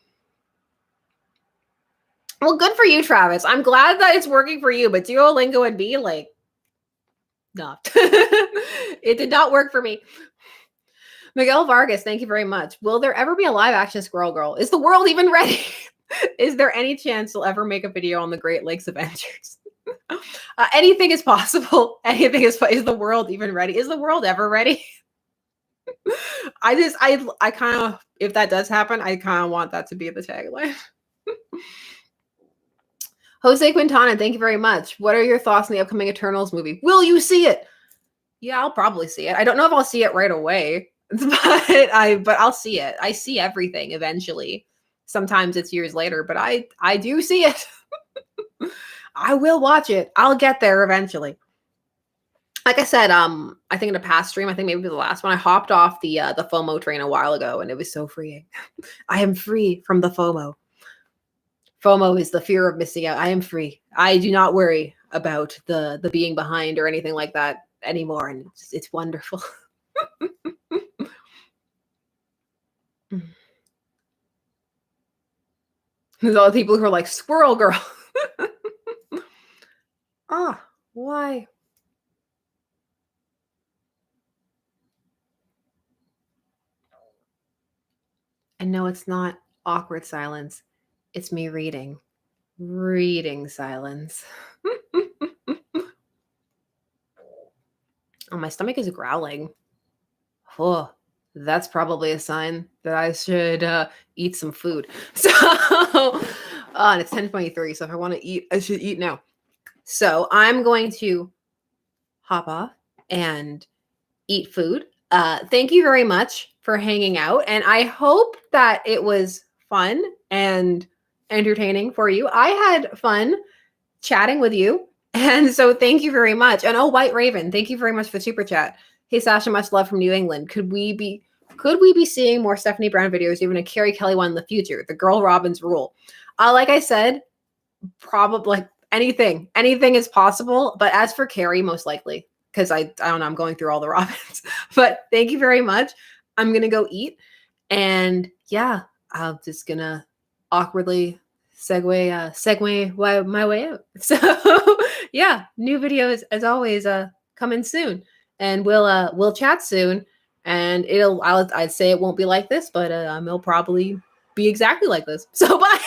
Well, good for you, Travis. I'm glad that it's working for you, but Duolingo would be like, not. It did not work for me. Miguel Vargas, thank you very much. Will there ever be a live action Squirrel Girl? Is the world even ready? Is there any chance you'll ever make a video on the Great Lakes Avengers? Anything is possible. Anything is the world even ready? Is the world ever ready? I kind of, if that does happen, I kind of want that to be the tagline. Jose Quintana, thank you very much. What are your thoughts on the upcoming Eternals movie? Will you see it? Yeah, I'll probably see it. I don't know if I'll see it right away, but I'll see it. I see everything eventually. Sometimes it's years later, but I do see it. I will watch it. I'll get there eventually. Like I said, I think in a past stream, I think maybe the last one, I hopped off the FOMO train a while ago, and it was so freeing. I am free from the FOMO. FOMO is the fear of missing out. I am free. I do not worry about the being behind or anything like that anymore, and it's wonderful. There's all the people who are like, Squirrel Girl. Why? And no, it's not awkward silence. It's me reading. Reading silence. Oh, my stomach is growling. Oh, that's probably a sign that I should eat some food. So, and it's 10:23. So if I want to eat, I should eat now. So I'm going to hop off and eat food. Thank you very much for hanging out. And I hope that it was fun and entertaining for you. I had fun chatting with you. And so thank you very much. And White Raven, thank you very much for the super chat. Hey Sasha, much love from New England. Could we be seeing more Stephanie Brown videos, even a Carrie Kelly one in the future? The Girl Robbins rule. Like I said, probably anything is possible. But as for Carrie, most likely, because I don't know, I'm going through all the Robins. But thank you very much. I'm gonna go eat, and yeah, I'm just gonna awkwardly segue my way out. So yeah, new videos as always coming soon, and we'll chat soon, and I'd say it won't be like this, but it'll probably be exactly like this. So bye.